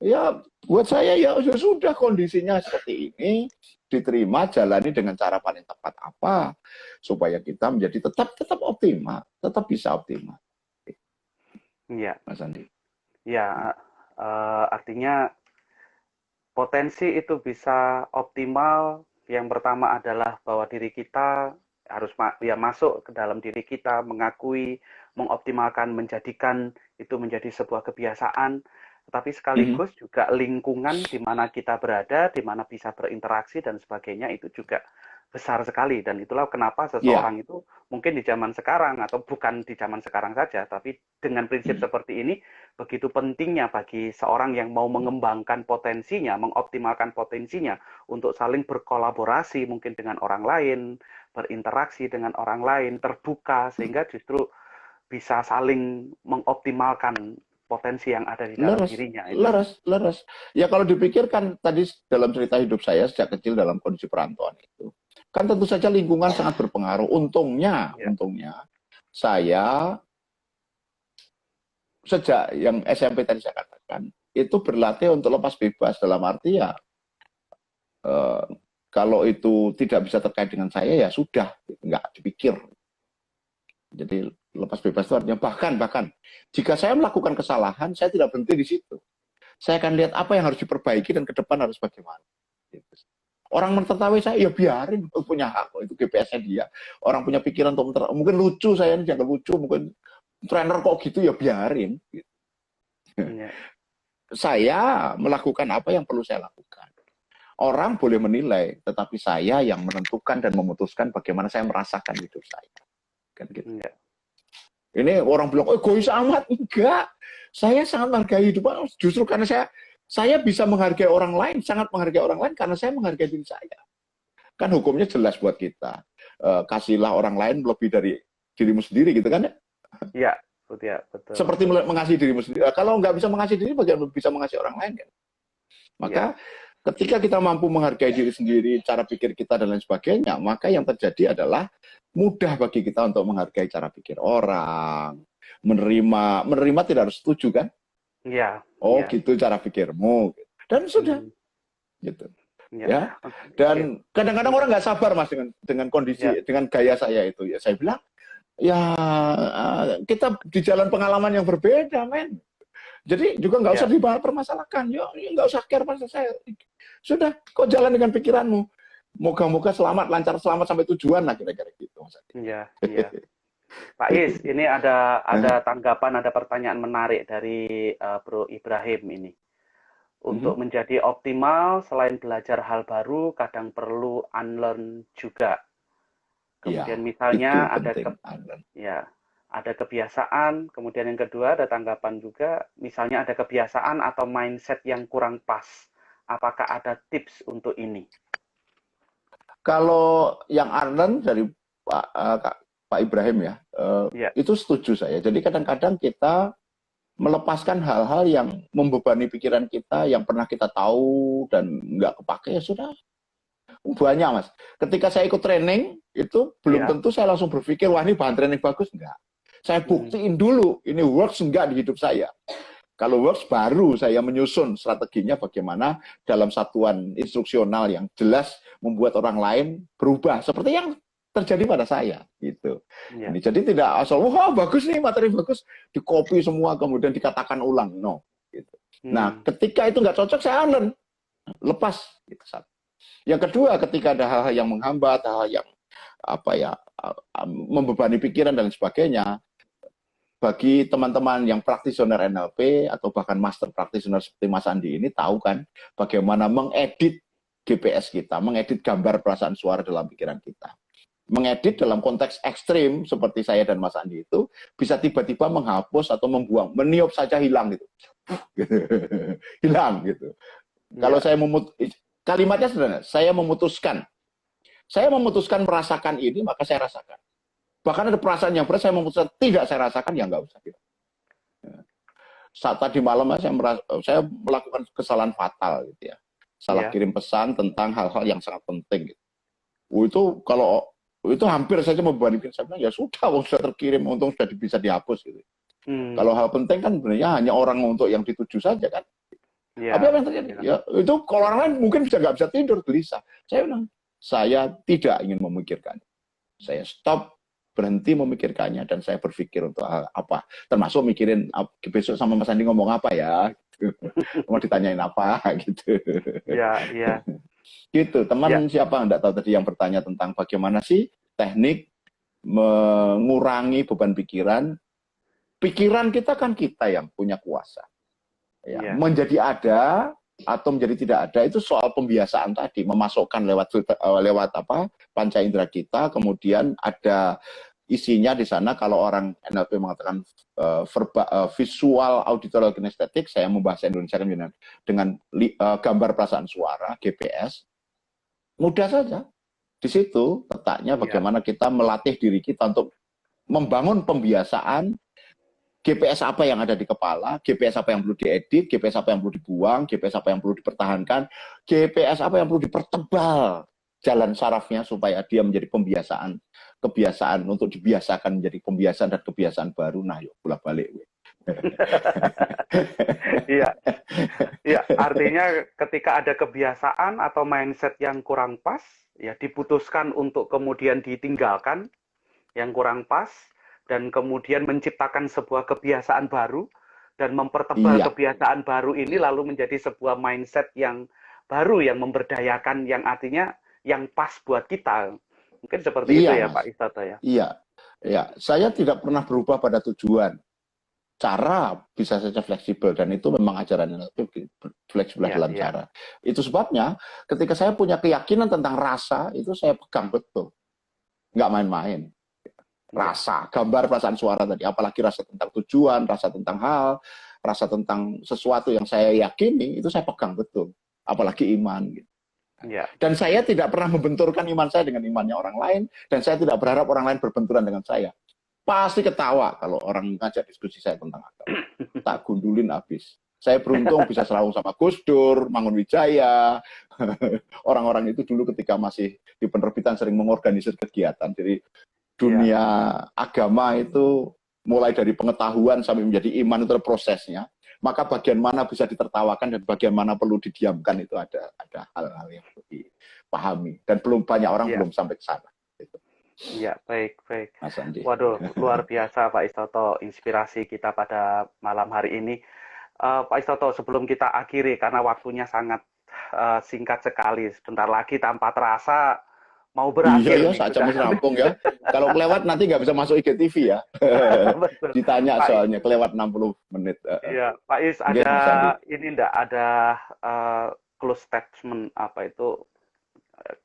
Ya, buat saya ya sudah kondisinya seperti ini. Diterima, jalani dengan cara paling tepat apa supaya kita menjadi tetap optimal, tetap bisa optimal. Iya, Mas Andi. Ya, artinya potensi itu bisa optimal. Yang pertama adalah bahwa diri kita harus masuk ke dalam diri kita, mengakui, mengoptimalkan, menjadikan itu menjadi sebuah kebiasaan. Tetapi sekaligus juga lingkungan di mana kita berada, di mana bisa berinteraksi dan sebagainya itu juga besar sekali. Dan itulah kenapa seseorang itu mungkin di zaman sekarang atau bukan di zaman sekarang saja, tapi dengan prinsip seperti ini begitu pentingnya bagi seorang yang mau mengembangkan potensinya, mengoptimalkan potensinya untuk saling berkolaborasi mungkin dengan orang lain, berinteraksi dengan orang lain, terbuka sehingga justru bisa saling mengoptimalkan potensi yang ada di dalam dirinya. Leres. Ya kalau dipikirkan tadi dalam cerita hidup saya sejak kecil dalam kondisi perantauan itu, kan tentu saja lingkungan sangat berpengaruh. Untungnya saya sejak yang SMP tadi saya katakan, itu berlatih untuk lepas bebas dalam arti ya, kalau itu tidak bisa terkait dengan saya ya sudah, nggak dipikir. Jadi lepas bebas itu artinya bahkan jika saya melakukan kesalahan, saya tidak berhenti di situ. Saya akan lihat apa yang harus diperbaiki dan ke depan harus bagaimana. Orang mentertawain saya, ya biarin, punya hak, itu GPS-nya dia. Orang punya pikiran untuk mungkin lucu, saya ini jangan lucu, mungkin trainer kok gitu, ya biarin. Saya melakukan apa yang perlu saya lakukan. Orang boleh menilai, tetapi saya yang menentukan dan memutuskan bagaimana saya merasakan hidup saya. Kan gitu. Ini orang bilang, egois amat. Enggak. Saya sangat menghargai hidup. Justru karena saya bisa menghargai orang lain, sangat menghargai orang lain karena saya menghargai diri saya. Kan hukumnya jelas buat kita. Kasihlah orang lain lebih dari dirimu sendiri, gitu kan ya? Iya, betul. Seperti mengasihi dirimu sendiri. Kalau nggak bisa mengasihi diri, bagaimana bisa mengasihi orang lain? Kan? Maka ketika kita mampu menghargai diri sendiri, cara pikir kita dan lain sebagainya, maka yang terjadi adalah mudah bagi kita untuk menghargai cara pikir orang, menerima tidak harus setuju kan? Iya. Gitu cara pikirmu, dan sudah, gitu. Ya. Dan kadang-kadang orang nggak sabar Mas dengan kondisi, dengan gaya saya itu. Ya saya bilang, ya kita di jalan pengalaman yang berbeda, men. Jadi juga nggak usah Ya, dipermasalahkan. Ya, nggak usah care pada saya. Sudah, kau jalan dengan pikiranmu. Moga-moga selamat, lancar, selamat sampai tujuan lah kira-kira gitu, Mas Andi. iya, iya. Pak Is, ini ada tanggapan, ada pertanyaan menarik dari Bro Ibrahim ini. Untuk Mhm. menjadi optimal, selain belajar hal baru, kadang perlu unlearn juga. Iya, Kemudian itu misalnya penting. ya, ada kebiasaan, kemudian yang kedua ada tanggapan juga, misalnya ada kebiasaan atau mindset yang kurang pas. Apakah ada tips untuk ini? Kalau yang Arlen dari Pak Ibrahim ya, Ya, itu setuju saya. Jadi kadang-kadang kita melepaskan hal-hal yang membebani pikiran kita, yang pernah kita tahu dan nggak kepake, ya sudah. Banyak, Mas. Ketika saya ikut training, itu belum ya, tentu saya langsung berpikir, wah ini bahan training bagus, enggak. Saya hmm, buktiin dulu, ini works enggak di hidup saya. Kalau works, baru saya menyusun strateginya bagaimana dalam satuan instruksional yang jelas membuat orang lain berubah. Seperti yang terjadi pada saya. Gitu. ya, Ini jadi tidak asal, wah bagus nih, materi bagus, di copy semua, kemudian dikatakan ulang. No. Gitu. Nah, hmm, ketika itu nggak cocok, saya unlearn. Lepas. Gitu. Yang kedua, ketika ada hal-hal yang menghambat, hal-hal yang apa ya, membebani pikiran dan sebagainya, bagi teman-teman yang praktisioner NLP atau bahkan master practitioner seperti Mas Andi ini tahu kan bagaimana mengedit GPS kita, mengedit gambar perasaan suara dalam pikiran kita. Mengedit dalam konteks ekstrim seperti saya dan Mas Andi itu bisa tiba-tiba menghapus atau membuang, meniup saja hilang gitu. Hilang gitu. Kalau ya, saya kalimatnya sederhana, saya memutuskan merasakan ini, maka saya rasakan. Bahkan ada perasaan yang berat, saya memutuskan tidak saya rasakan, ya nggak usah. Gitu. Saat tadi malam saya melakukan kesalahan fatal, gitu ya. Salah ya, kirim pesan tentang hal-hal yang sangat penting. Gitu. Itu kalau itu hampir saja membandingkan, saya bilang ya sudah, sudah terkirim, untung sudah bisa dihapus. Gitu. Kalau hmm, hal penting kan sebenarnya hanya orang untuk yang dituju saja kan. Tapi apa ya, yang terjadi? ya, Ya itu kalau orang lain mungkin nggak bisa tidur, gelisah. Saya bilang, saya tidak ingin memikirkan. Saya stop, berhenti memikirkannya, dan saya berpikir untuk apa. Termasuk mikirin besok sama Mas Andi ngomong apa ya, gitu. Mau ditanyain apa, gitu. ya, ya, Gitu, ya, teman siapa nggak tahu tadi yang bertanya tentang bagaimana sih teknik mengurangi beban pikiran. Pikiran kita kan kita yang punya kuasa. Ya, ya, menjadi ada atau menjadi tidak ada itu soal pembiasaan tadi, memasukkan lewat apa panca indera kita, kemudian ada isinya di sana. Kalau orang NLP mengatakan visual auditorial kinestetik, saya membahas Indonesia dengan gambar perasaan suara GPS, mudah saja. Di situ letaknya ya, bagaimana kita melatih diri kita untuk membangun pembiasaan. GPS apa yang ada di kepala, GPS apa yang perlu diedit, GPS apa yang perlu dibuang, GPS apa yang perlu dipertahankan, GPS apa yang perlu dipertebal jalan sarafnya supaya dia menjadi kebiasaan untuk dibiasakan menjadi pembiasaan dan kebiasaan baru. Nah, yuk bolak balik. iya. Iya, artinya ketika ada kebiasaan atau mindset yang kurang pas, ya diputuskan untuk kemudian ditinggalkan yang kurang pas, dan kemudian menciptakan sebuah kebiasaan baru, dan mempertebal Iya, kebiasaan baru ini lalu menjadi sebuah mindset yang baru, yang memberdayakan, yang artinya yang pas buat kita. Mungkin seperti itu iya ya Mas, Pak Istoto ya? iya, iya. Saya tidak pernah berubah pada tujuan. Cara bisa saja fleksibel dan itu memang ajaran NLP fleksibel Iya, dalam iya, cara. Itu sebabnya ketika saya punya keyakinan tentang rasa itu saya pegang betul, nggak main-main. iya, Rasa, gambar perasaan suara tadi, apalagi rasa tentang tujuan, rasa tentang hal, rasa tentang sesuatu yang saya yakini itu saya pegang betul, apalagi iman. Gitu. iya, Dan saya tidak pernah membenturkan iman saya dengan imannya orang lain, dan saya tidak berharap orang lain berbenturan dengan saya. Pasti ketawa kalau orang ngajak diskusi saya tentang agama. Tak gundulin habis. Saya beruntung bisa selalu sama Gus Dur, Mangunwijaya. Orang-orang itu dulu ketika masih di penerbitan sering mengorganisir kegiatan. Jadi iya, dunia agama itu mulai dari pengetahuan sampai menjadi iman itu prosesnya. Maka bagian mana bisa ditertawakan dan bagian mana perlu didiamkan itu ada hal-hal yang perlu dipahami. Dan belum banyak orang iya. belum sampai ke sana. Gitu, Iya, baik, baik. Mas Andi. Waduh, luar biasa Pak Istoto, inspirasi kita pada malam hari ini. Pak Istoto, sebelum kita akhiri, karena waktunya sangat singkat sekali, sebentar lagi tanpa terasa mau Iya berakhir ya, nih saat jam sudah. rampung ya. Kalau kelewat nanti nggak bisa masuk IGTV ya. Betul. Ditanya Pak, soalnya kelewat 60 menit. iya, Pak Is, Oke, ada Mas Andi. ini enggak ada close statement apa itu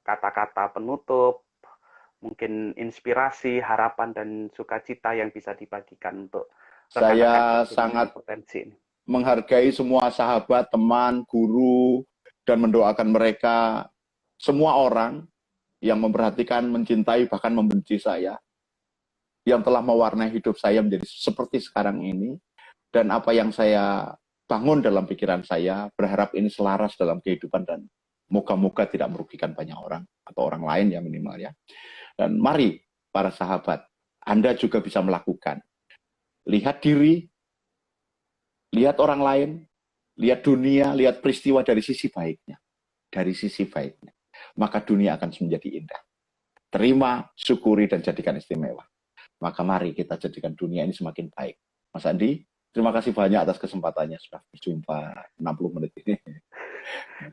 kata-kata penutup, mungkin inspirasi, harapan dan sukacita yang bisa dibagikan untuk rekan-rekan Saya bimbingan sangat potensi ini. menghargai semua sahabat, teman, guru, dan mendoakan mereka, semua orang yang memperhatikan, mencintai, bahkan membenci saya, yang telah mewarnai hidup saya menjadi seperti sekarang ini, dan apa yang saya bangun dalam pikiran saya, berharap ini selaras dalam kehidupan dan moga-moga tidak merugikan banyak orang, atau orang lain ya minimal ya. Dan mari para sahabat, Anda juga bisa melakukan. Lihat diri, lihat orang lain, lihat dunia, lihat peristiwa dari sisi baiknya. Dari sisi baiknya. Maka dunia akan menjadi indah. Terima, syukuri, dan jadikan istimewa. Maka mari kita jadikan dunia ini semakin baik. Mas Andi, terima kasih banyak atas kesempatannya. Sudah berjumpa 60 menit ini.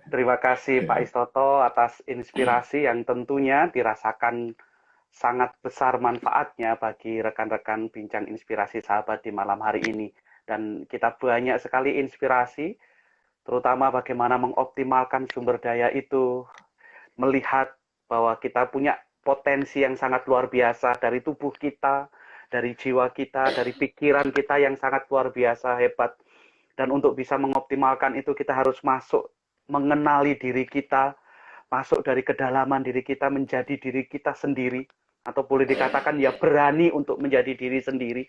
Terima kasih Pak Istoto atas inspirasi yang tentunya dirasakan sangat besar manfaatnya bagi rekan-rekan bincang inspirasi sahabat di malam hari ini. Dan kita banyak sekali inspirasi, terutama bagaimana mengoptimalkan sumber daya itu, melihat bahwa kita punya potensi yang sangat luar biasa dari tubuh kita, dari jiwa kita, dari pikiran kita yang sangat luar biasa hebat. Dan untuk bisa mengoptimalkan itu kita harus masuk, mengenali diri kita, masuk dari kedalaman diri kita menjadi diri kita sendiri, atau boleh dikatakan ya berani untuk menjadi diri sendiri,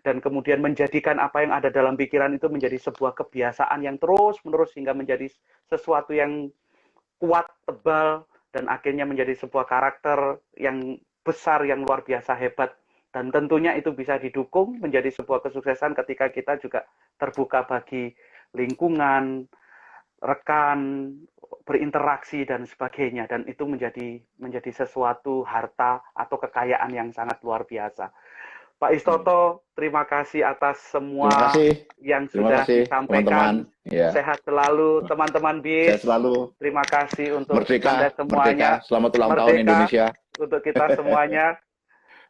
dan kemudian menjadikan apa yang ada dalam pikiran itu menjadi sebuah kebiasaan yang terus-menerus hingga menjadi sesuatu yang kuat, tebal, dan akhirnya menjadi sebuah karakter yang besar, yang luar biasa hebat. Dan tentunya itu bisa didukung menjadi sebuah kesuksesan ketika kita juga terbuka bagi lingkungan, rekan, berinteraksi dan sebagainya, dan itu menjadi sesuatu harta atau kekayaan yang sangat luar biasa. Pak Istoto, terima kasih atas semua Terima kasih. yang Terima sudah kasih, teman-teman. disampaikan. Ya. Sehat selalu, teman-teman Saya BIS. selalu Terima kasih untuk Anda merdeka, merdeka. semuanya. Selamat ulang tahun Merdeka Indonesia. untuk kita semuanya.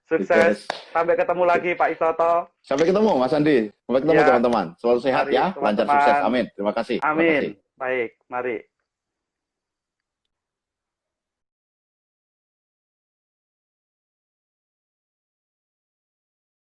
Sukses. Sukses. Sampai ketemu lagi Pak Istoto. Sampai ketemu Mas Andi. Sampai ketemu Ya, teman-teman. Selalu sehat mari ya. Lancar teman-teman. sukses. Amin. Terima kasih. Terima kasih. Amin. Baik, mari.